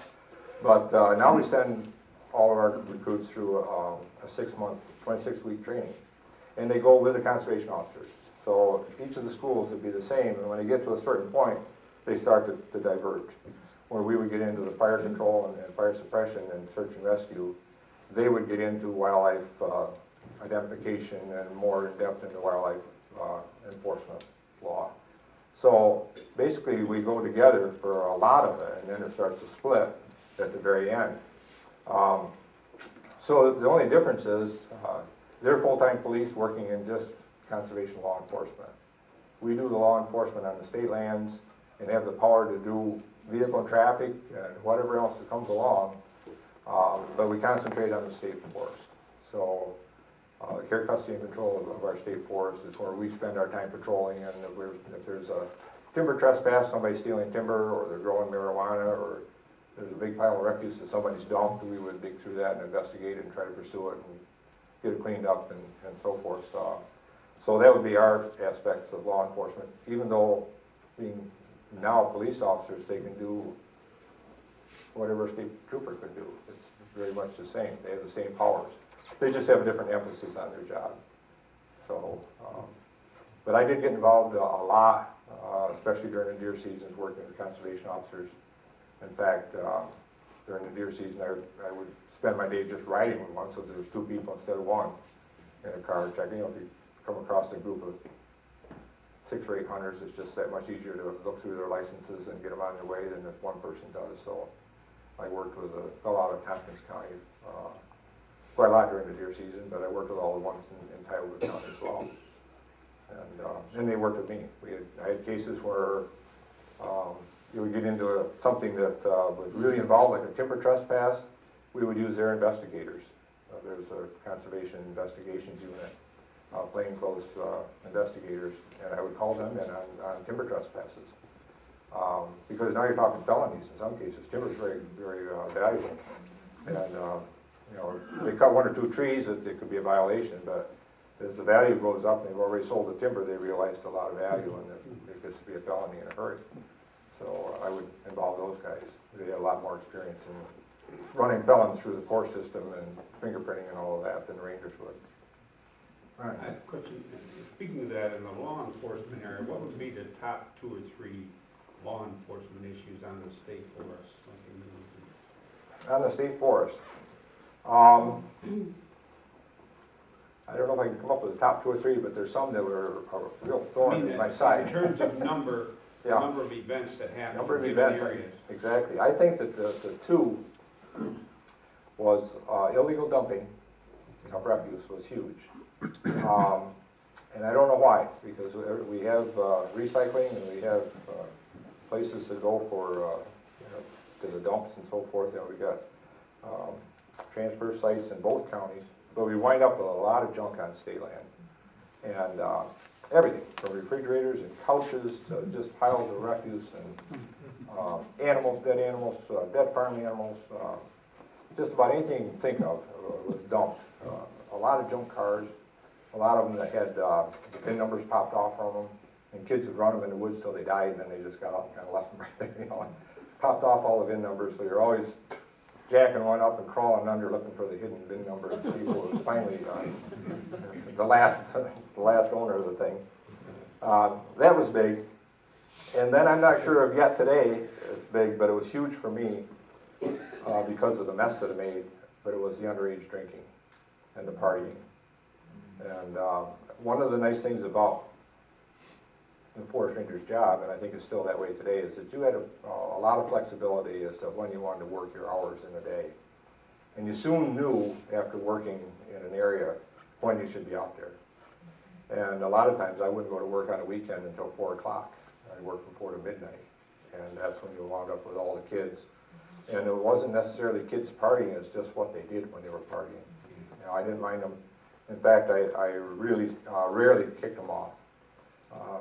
But now we send all of our recruits through a 6-month, 26-week training. And they go with the conservation officers. So each of the schools would be the same, and when they get to a certain point, they start to diverge. Where we would get into the fire control and fire suppression and search and rescue, they would get into wildlife identification and more in depth into wildlife enforcement law. So basically we go together for a lot of it, and then it starts to split at the very end. So the only difference is they're full-time police working in just conservation law enforcement. We do the law enforcement on the state lands and have the power to do vehicle and traffic and whatever else that comes along, but we concentrate on the state forest. So care, custody, and control of our state forest is where we spend our time patrolling, and if there's a timber trespass, somebody stealing timber, or they're growing marijuana, or there's a big pile of refuse that somebody's dumped, we would dig through that and investigate it and try to pursue it and get it cleaned up and so forth. So that would be our aspects of law enforcement. Even though being now police officers, they can do whatever a state trooper could do. It's very much the same. They have the same powers. They just have a different emphasis on their job. So, but I did get involved a lot, especially during the deer seasons, working with conservation officers. In fact, during the deer season, I would spend my day just riding with one, so there was 2 people instead of 1 in a car checking. You know, if you come across a group of 6 or 8 hunters, it's just that much easier to look through their licenses and get them on their way than if one person does. So I worked with a fellow out of Tompkins County quite a lot during the deer season, but I worked with all the ones in Tioga County as well. And they worked with me. I had cases where you would get into something that was really involved, like a timber trespass. We would use their investigators. There's a conservation investigations unit, plainclothes investigators, and I would call them in on timber trespasses. Because now you're talking felonies in some cases. Timber is very, very valuable. And you know, if they cut 1 or 2 trees, it could be a violation, but as the value goes up and they've already sold the timber, they realize a lot of value, and it gets to be a felony in a hurry. So I would involve those guys. They have a lot more experience in running felons through the court system and fingerprinting and all of that than the rangers would. I have a question. Speaking of that, in the law enforcement area, what would be the top 2 or 3 law enforcement issues on the state forest? On the state forest, I don't know if I can come up with the top 2 or 3, but there's some that were a real thorn in my side. In terms of number, Yeah. number of events that happen Number of in different events, areas. exactly. I think that the 2 was illegal dumping of refuse was huge. And I don't know why, because we have recycling and we have places to go for, you know, to the dumps and so forth. You know, we got transfer sites in both counties, but we wind up with a lot of junk on state land. And everything, from refrigerators and couches to just piles of refuse and animals, dead farm animals, just about anything you can think of was dumped. A lot of junk cars, a lot of them that had the VIN numbers popped off from them, and kids would run them in the woods till they died, and then they just got up and kind of left them right there, you know, and popped off all the VIN numbers, so you're always jacking one up and crawling under looking for the hidden VIN number and see who was finally the last owner of the thing. That was big. And then I'm not sure of yet today it's big, but it was huge for me because of the mess that it made, but it was the underage drinking and the partying. And one of the nice things about the forest ranger's job, and I think it's still that way today, is that you had a lot of flexibility as to when you wanted to work your hours in a day. And you soon knew, after working in an area, when you should be out there. And a lot of times I wouldn't go to work on a weekend until 4 o'clock. I worked from 4 to midnight, and that's when you wound up with all the kids. And it wasn't necessarily kids partying, it's just what they did when they were partying. You know, I didn't mind them. In fact, I really rarely kicked them off.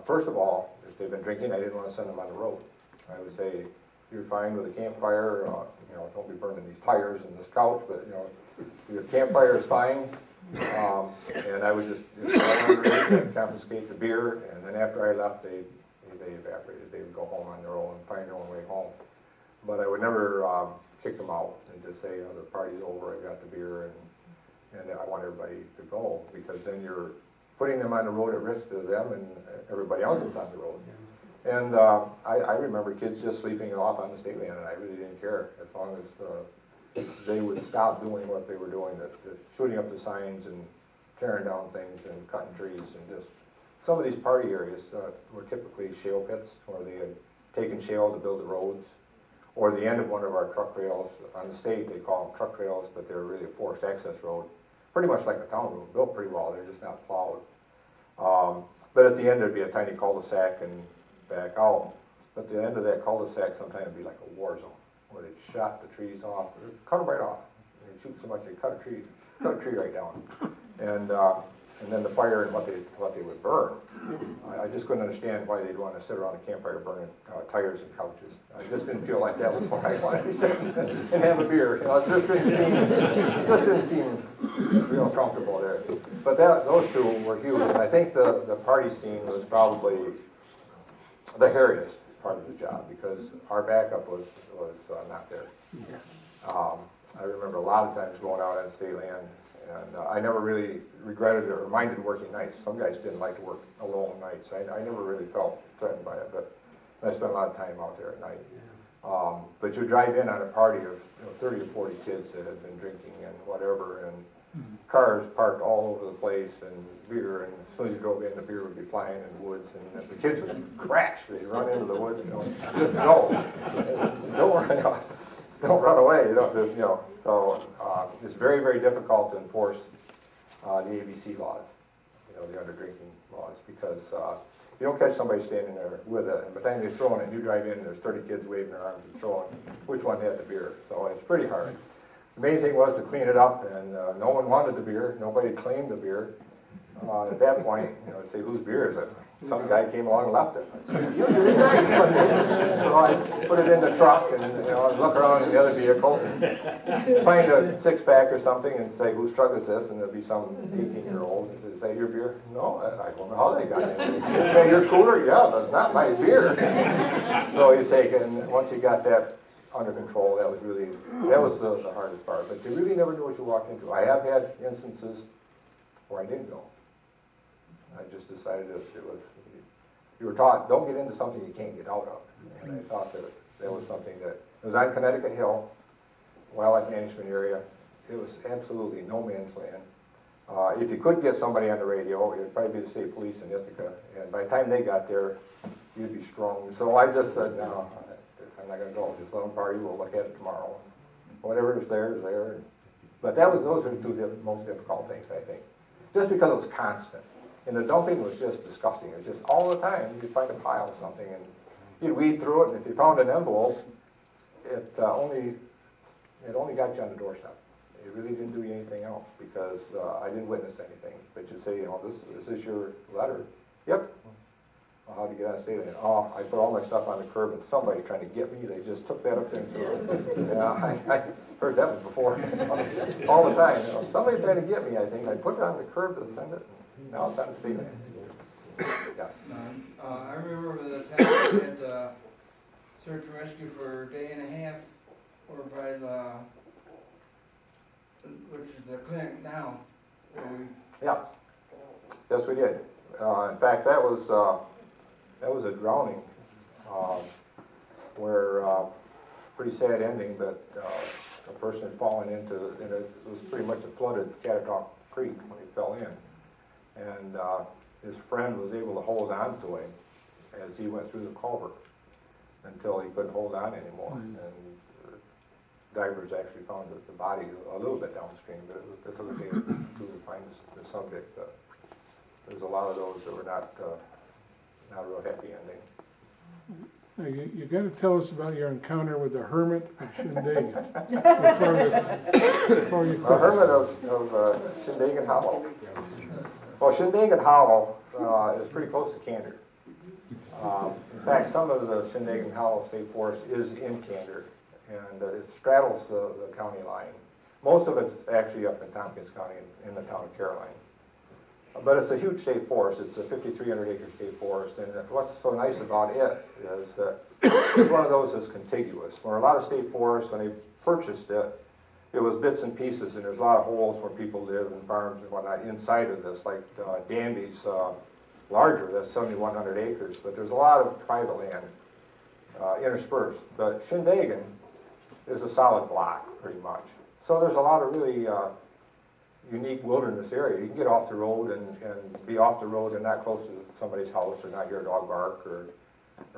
First of all, if they've been drinking, I didn't want to send them on the road. I would say, you're fine with a campfire, you know, don't be burning these tires and this couch, but, you know, your campfire is fine. And I would just, I'd confiscate the beer, and then after I left, they evaporated. They would go home on their own and find their own way home. But I would never kick them out and just say, oh, the party's over, I got the beer, and I want everybody to go, because then you're putting them on the road at risk to them and everybody else is on the road. And I remember kids just sleeping off on the state land, and I really didn't care, as long as they would stop doing what they were doing, the shooting up the signs and tearing down things and cutting trees, and just, some of these party areas were typically shale pits, where they had taken shale to build the roads, or the end of one of our truck trails. On the state, they call them truck trails, but they're really a forest access road, pretty much like a town road, built pretty well, they're just not plowed. But at the end, there'd be a tiny cul-de-sac and back out. But the end of that cul-de-sac sometimes would be like a war zone, where they shot the trees off, cut them right off. They shoot so much, they cut a tree right down. And then the fire and what they would burn. I just couldn't understand why they'd want to sit around a campfire burning tires and couches. I just didn't feel like that was what I wanted to sit and have a beer. You know, it just didn't seem real comfortable there. But those two were huge, and I think the party scene was probably the hairiest part of the job, because our backup was not there. I remember a lot of times going out on state land, and I never really regretted it or minded working nights. Some guys didn't like to work alone nights. I never really felt threatened by it, but I spent a lot of time out there at night. But you drive in on a party of 30 or 40 kids that had been drinking and whatever, and cars parked all over the place, and beer, and as soon as you drove in, the beer would be flying in the woods, and the kids would crash. They'd run into the woods, just go. Don't run away, So it's very, very difficult to enforce the ABC laws, the under drinking laws, because you don't catch somebody standing there with it, and by the time they're throwing it, you drive in and there's 30 kids waving their arms and throwing which one had the beer. So it's pretty hard. The main thing was to clean it up, and no one wanted the beer. Nobody claimed the beer. At that point, I'd say, whose beer is it? Some guy came along and left it. You did nice. So I put it in the truck and look around in the other vehicles and find a six-pack or something and say, whose truck is this? And there'd be some 18-year-old. Is that your beer? No, I don't know how they got it. Is that your cooler? Yeah, but it's not my beer. So you take it, and once you got that under control, that was the hardest part. But you really never knew what you walked into. I have had instances where I didn't know. I just decided you were taught, don't get into something you can't get out of. And I thought that was something that, it was on Connecticut Hill, wildlife management area. It was absolutely no man's land. If you could get somebody on the radio, it would probably be the state police in Ithaca. And by the time they got there, you'd be strong. So I just said, no, I'm not going to go. Just let them party, we'll look at it tomorrow. Whatever is there is there. But those are the two most difficult things, I think. Just because it was constant. And the dumping was just disgusting. It was just all the time. You'd find a pile of something, and you'd weed through it, and if you found an envelope, it only got you on the doorstep. It really didn't do you anything else, because I didn't witness anything. But you'd say, this is your letter. Yep. Well, how'd you get on state land? Oh, I put all my stuff on the curb, and somebody's trying to get me. They just took that up there and threw it. I heard that one before. All the time. Somebody's trying to get me, I think. I put it on the curb to send it. Now it's on the state land. Yeah. I remember the time we had search and rescue for a day and a half over by which is the clinic now. Yes. Yes, we did. In fact, that was a drowning where pretty sad ending, but a person had fallen into, and it was pretty much a flooded Catawba Creek when he fell in. And his friend was able to hold on to him as he went through the culvert until he couldn't hold on anymore. Mm. And divers actually found the body a little bit downstream, but it took a day or two to find the subject. There's a lot of those that were not a real happy ending. Now, you gotta tell us about your encounter with the hermit of Shindig. Before you The quit. hermit of Shindig Hollow. Well, Shindig Hollow is pretty close to Candor. In fact, some of the Shindig Hollow State Forest is in Candor, and it straddles the county line. Most of it's actually up in Tompkins County in the town of Caroline. But it's a huge state forest. It's a 5,300 acre state forest, and what's so nice about it is that it's one of those that's contiguous. Where a lot of state forests, when they purchased it, it was bits and pieces, and there's a lot of holes where people live and farms and whatnot inside of this, like Danby's larger, that's 7,100 acres, but there's a lot of private land interspersed. But Shindagan is a solid block, pretty much. So there's a lot of really unique wilderness area. You can get off the road and be off the road and not close to somebody's house or not hear a dog bark or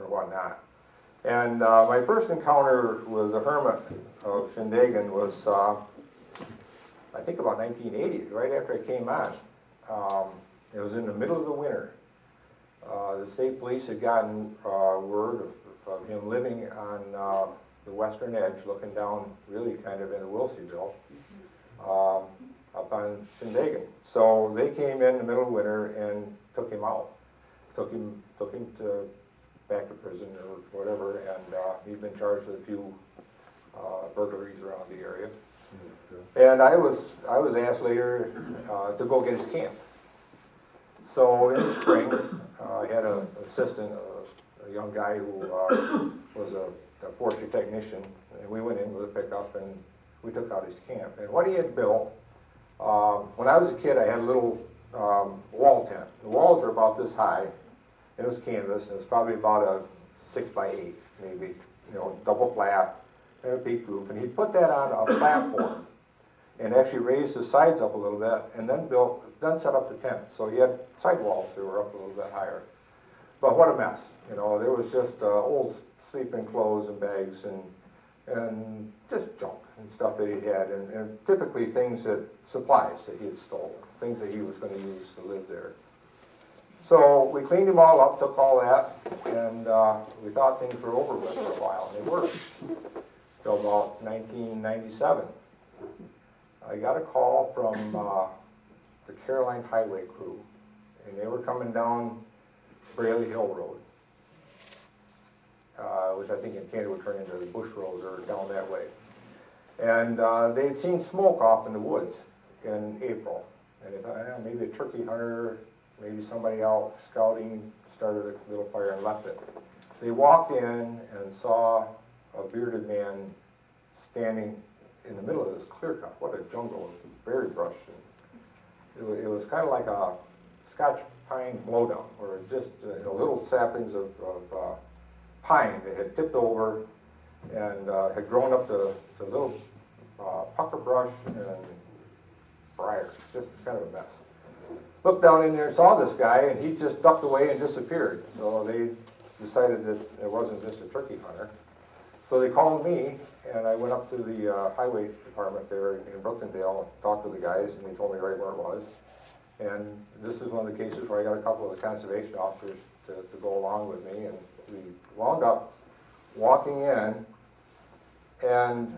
whatnot. And my first encounter with the hermit of Shindagan was, I think about 1980, right after I came on. It was in the middle of the winter. The state police had gotten word of him living on the western edge, looking down really kind of into Wilseyville, up on Shindagan. So they came in the middle of winter and took him out, took him to back to prison or whatever, and he'd been charged with a few burglaries around the area. And I was asked later to go get his camp. So in the spring, I had an assistant, a young guy who was a forestry technician, and we went in with a pickup and we took out his camp. And what he had built, when I was a kid, I had a little wall tent. The walls were about this high, and it was canvas, and it was probably about a 6x8, maybe, double flat, and a peak roof. And he put that on a platform and actually raised the sides up a little bit, and then set up the tent. So he had sidewalls that were up a little bit higher. But what a mess, there was just old sleeping clothes and bags and just junk and stuff that he had, and typically supplies that he had stolen, things that he was going to use to live there. So we cleaned him all up, took all that, and we thought things were over with for a while, and they were, till about 1997. I got a call from the Caroline Highway crew, and they were coming down Braley Hill Road, which I think in Canada would turn into the Bush Road or down that way. And they had seen smoke off in the woods in April. And they thought, maybe a turkey hunter, maybe somebody out scouting started a little fire and left it. They walked in and saw a bearded man standing in the middle of this clear cut. What a jungle of berry brush. And it was kind of like a Scotch pine blowdown, where it just little saplings of pine that had tipped over and had grown up to little pucker brush and briars. Just kind of a mess. Looked down in there and saw this guy, and he just ducked away and disappeared. So they decided that it wasn't just a turkey hunter. So they called me, and I went up to the highway department there in Brookendale and talked to the guys, and they told me right where it was. And this is one of the cases where I got a couple of the conservation officers to go along with me, and we wound up walking in and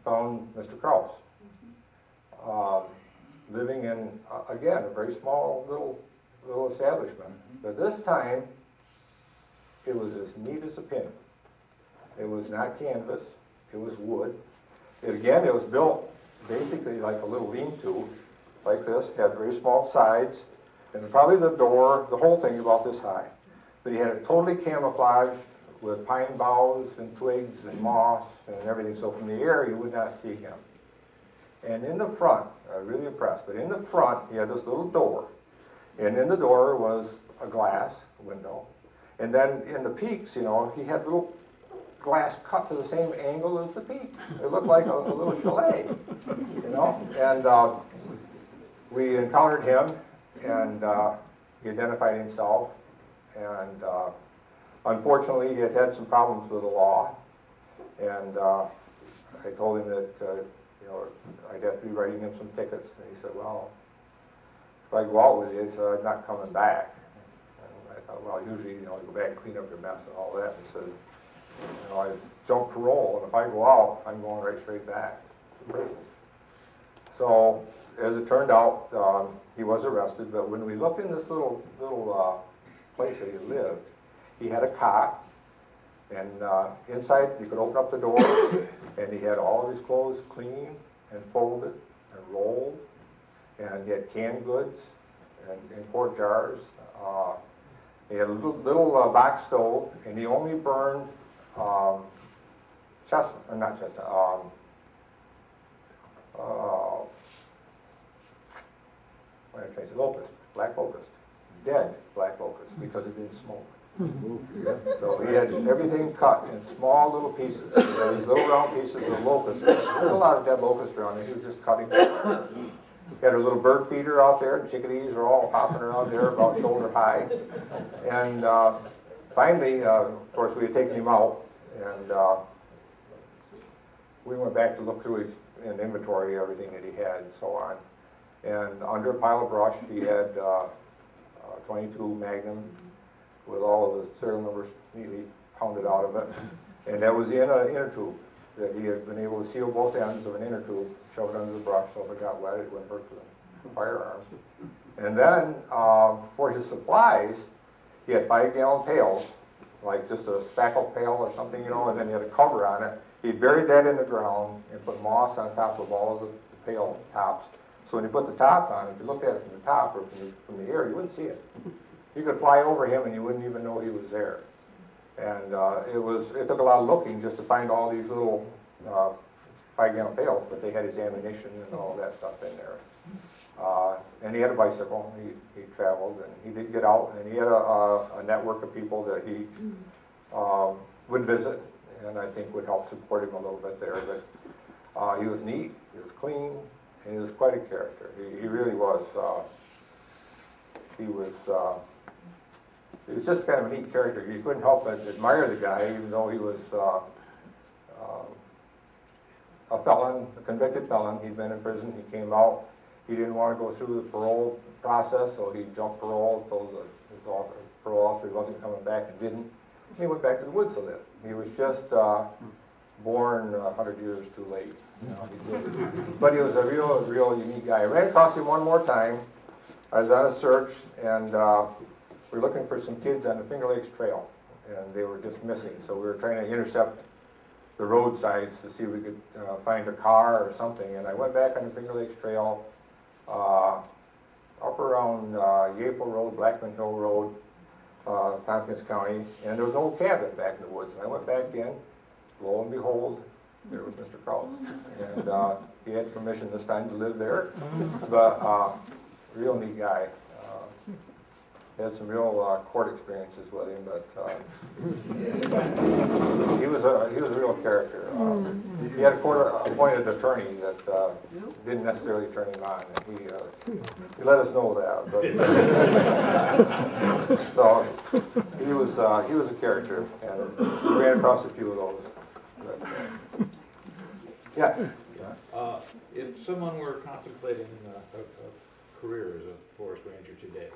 found Mr. Krause, living in, again, a very small little establishment. But this time, it was as neat as a pin. It was not canvas, it was wood. It was built basically like a little lean-to, like this, had very small sides, and probably the door, the whole thing about this high. But he had it totally camouflaged with pine boughs and twigs and moss and everything, so from the air you would not see him. And in the front, I was really impressed, but in the front he had this little door, and in the door was a glass window. And then in the peaks, he had little glass cut to the same angle as the peak. It looked like a little chalet, And we encountered him, and he identified himself, And unfortunately, he had had some problems with the law. And I told him that, you know, I'd have to be writing him some tickets. And he said, well, if I go out with you, he said, I'm not coming back. And I thought, well, usually, you know, I go back and clean up your mess and all that. And he said, you know, I jumped parole, and if I go out, I'm going right straight back to prison. So, as it turned out, he was arrested, but when we looked in this little place that he lived, he had a cot, and inside you could open up the door, and he had all of his clothes clean and folded and rolled, and he had canned goods and quart jars. He had a little box stove, and he only burned locust, black locust, dead black locust, because it didn't smoke. So he had everything cut in small little pieces. He had these little round pieces of locust. There's a lot of dead locust around there. He was just cutting. He had a little bird feeder out there. Chickadees are all hopping around there about shoulder high. And finally, of course, we had taken him out, and we went back to look through his inventory, everything that he had, and so on. And under a pile of brush, he had 22 Magnum with all of the serial numbers neatly pounded out of it. And that was in an inner tube that he had been able to seal both ends of an inner tube, shove it under the brush so if it got wet, it wouldn't hurt the firearms. And then for his supplies, he had 5-gallon pails, like just a spackle pail or something, you know, and then he had a cover on it. He buried that in the ground and put moss on top of all of the pail tops. So when you put the top on, if you looked at it from the top or from the air, you wouldn't see it. You could fly over him and you wouldn't even know he was there. And it took a lot of looking just to find all these little 5-gallon pails, but they had his ammunition and all that stuff in there. And he had a bicycle. He traveled, and he did get out, and he had a network of people that he would visit, and I think would help support him a little bit there. But he was neat, he was clean, and he was quite a character. He really was. He was just kind of a neat character. You couldn't help but admire the guy, even though he was a felon, a convicted felon. He'd been in prison. He came out. He didn't want to go through the parole process, so he jumped parole, told his parole officer he wasn't coming back and didn't. And he went back to the woods to live. He was just born 100 years too late. You know, but he was a real unique guy. I ran across him one more time. I was on a search, and we were looking for some kids on the Finger Lakes Trail, and they were just missing. So we were trying to intercept the roadsides to see if we could find a car or something. And I went back on the Finger Lakes Trail, up around Yaple Road, Blackman Hill Road, Tompkins County, and there was an old cabin back in the woods. And I went back in, lo and behold, there was Mr. Krause. And he had permission this time to live there, but real neat guy. Had some real court experiences with him, but he was a real character. He had a court-appointed attorney that didn't necessarily turn him on, and he let us know that. But, so he was a character, and we ran across a few of those. But, yeah. If someone were contemplating a career as a forest ranger today,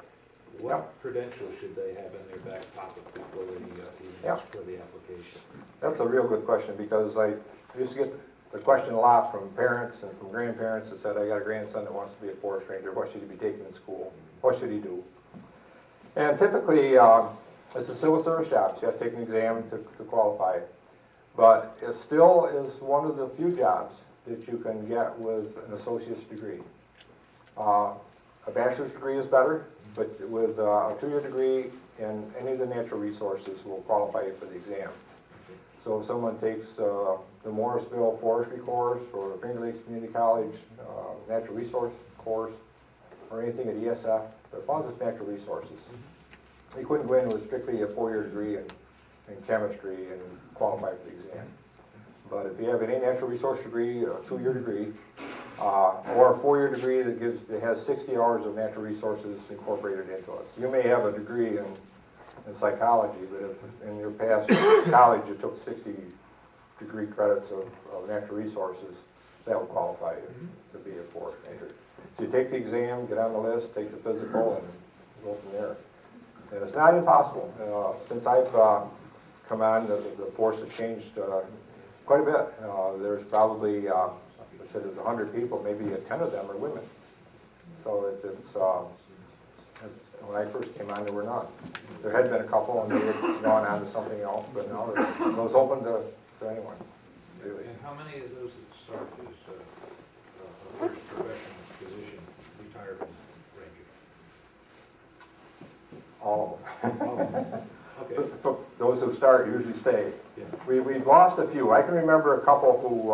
what credentials should they have in their back pocket before they even ask for the application? That's a real good question, because I used to get the question a lot from parents and from grandparents that said, I got a grandson that wants to be a forest ranger. What should he be taking in school? What should he do? And typically, it's a civil service job, so you have to take an exam to qualify. But it still is one of the few jobs that you can get with an associate's degree. A bachelor's degree is better, but with a 2-year degree in any of the natural resources will qualify you for the exam. So if someone takes the Morrisville Forestry course or the Finger Lakes Community College natural resource course or anything at ESF, as long as it's natural resources, you couldn't go in with strictly a 4-year degree in chemistry and qualify for the exam. But if you have any natural resource degree, a 2-year degree, or a 4-year degree that has 60 hours of natural resources incorporated into it. So you may have a degree in in psychology, but if in your past college you took 60 degree credits of natural resources, that would qualify you to be a forest ranger. So you take the exam, get on the list, take the physical, and go from there. And it's not impossible. Since I've come on, the force has changed quite a bit. There's probably, I said there's 100 people, maybe 10 of them are women. So when I first came on, there were none. There had been a couple, and they had gone on to something else, but now so it's open to anyone, really. And how many of those that start as a first professional position retire from ranger? All of them. Oh, okay. For those who start usually stay. Yeah. We've lost a few. I can remember a couple who,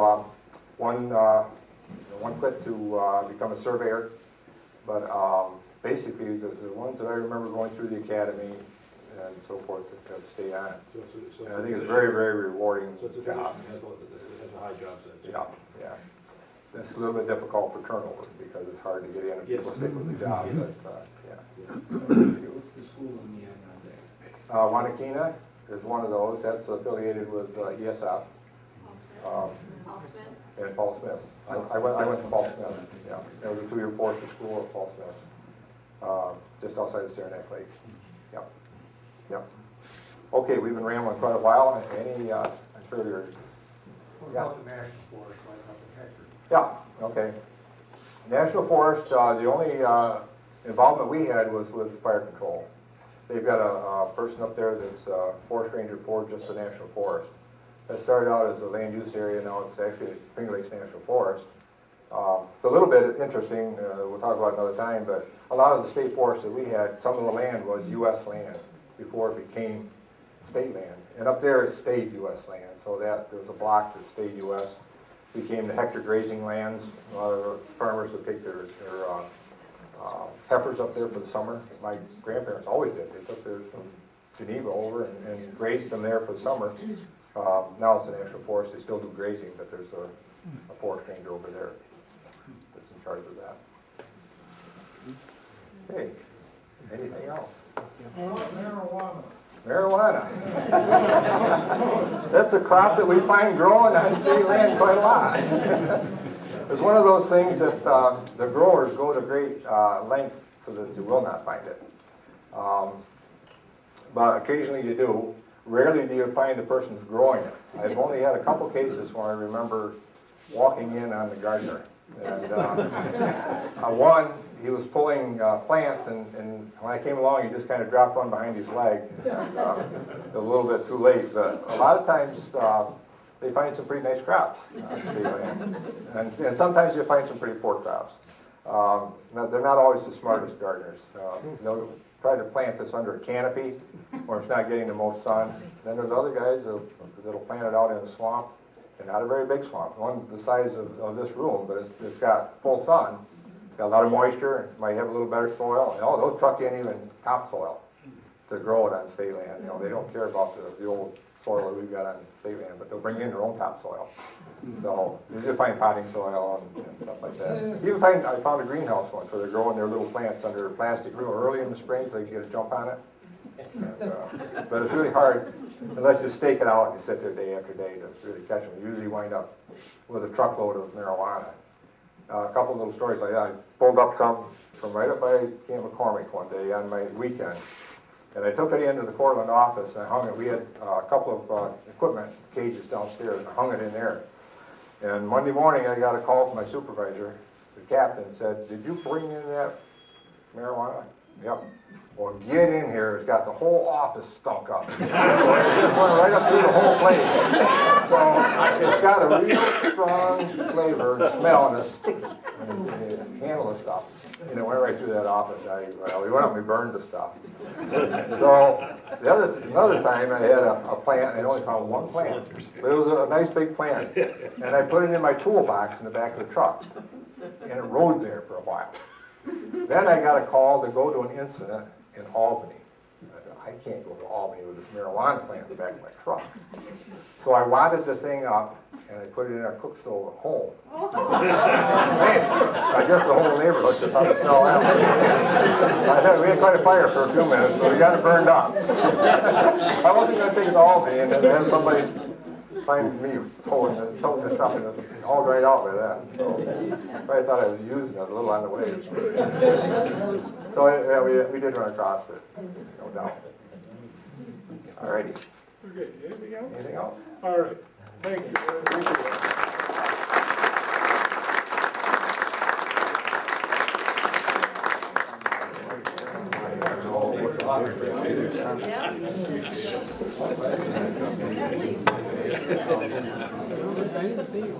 one quit to become a surveyor, but basically the ones that I remember going through the academy and so forth have stayed on. So And I think it's very, very rewarding So it's a job. position that has a high job set. Yeah, yeah. It's a little bit difficult for turnover because it's hard to get in and people stick with the job, but, yeah. What's the school in the Adirondacks? Wanakina is one of those. That's affiliated with ESF. And Paul Smith. I went to Paul Smith, yeah. It was a 2-year forestry school at Paul Smith, just outside of Saranac Lake. Yep, yep. Okay, we've been rambling quite a while. Any, I'm sure you're... What about the national forest, like up in Hector? Yeah, okay. National Forest, the only involvement we had was with fire control. They've got a person up there that's a forest ranger for just the National Forest. That started out as a land use area, now it's actually Finger Lakes National Forest. It's a little bit interesting, we'll talk about it another time, but a lot of the state forests that we had, some of the land was U.S. land before it became state land. And up there it stayed U.S. land, so that there was a block that stayed U.S. Became the hectare grazing lands. A lot of the farmers would take their heifers up there for the summer. My grandparents always did. They took theirs from Geneva over and grazed them there for the summer. Now it's a national forest. They still do grazing, but there's a forest ranger over there that's in charge of that. Okay, anything else? Marijuana. Marijuana. That's a crop that we find growing on state land quite a lot. It's one of those things that the growers go to great lengths so that you will not find it. But occasionally you do. Rarely do you find the person who's growing it. I've only had a couple cases where I remember walking in on the gardener. And one, he was pulling plants, and when I came along, he just kind of dropped one behind his leg. A little bit too late, but a lot of times they find some pretty nice crops on state land. And sometimes you find some pretty poor crops. They're not always the smartest gardeners. They'll try to plant this under a canopy where it's not getting the most sun. Then there's other guys that'll plant it out in a swamp, and not a very big swamp, one the size of this room, but it's got full sun, got a lot of moisture, might have a little better soil, and they'll truck in even topsoil to grow it on state land. You know, they don't care about the old soil that we've got on state land, but they'll bring in their own topsoil. So you just find potting soil and stuff like that. I found a greenhouse once where they're growing their little plants under plastic real early in the spring so they can get a jump on it. And, but it's really hard unless you stake it out and you sit there day after day to really catch them. You usually wind up with a truckload of marijuana. A couple of little stories like that. I pulled up some from right up by Camp McCormick one day on my weekend. And I took it into the Cortland office and I hung it. We had a couple of equipment cages downstairs and I hung it in there. And Monday morning I got a call from my supervisor. The captain said, "Did you bring in that marijuana?" "Yep." "Well, get in here. It's got the whole office stunk up." It just went right up through the whole place. So it's got a real strong flavor and smell, and it's sticky. And you can handle the stuff. And it went right through that office. We went up and we burned the stuff. So another time I had a plant, and I only found one plant. But it was a nice big plant. And I put it in my toolbox in the back of the truck. And it rode there for a while. Then I got a call to go to an incident in Albany. I can't go to Albany with this marijuana plant in the back of my truck. So I wadded the thing up and I put it in our cook stove at home. Man, I guess the whole neighborhood could probably smell that. We had quite a fire for a few minutes, so we got it burned up. I wasn't gonna take it to Albany and then have somebody find me towing this stuff and it's all dried out by that. So I thought I was using it a little on the way. So yeah, we did run across it, no doubt. Alrighty. Okay, anything else? Anything else? All right, thank you. Thank you. I didn't see you.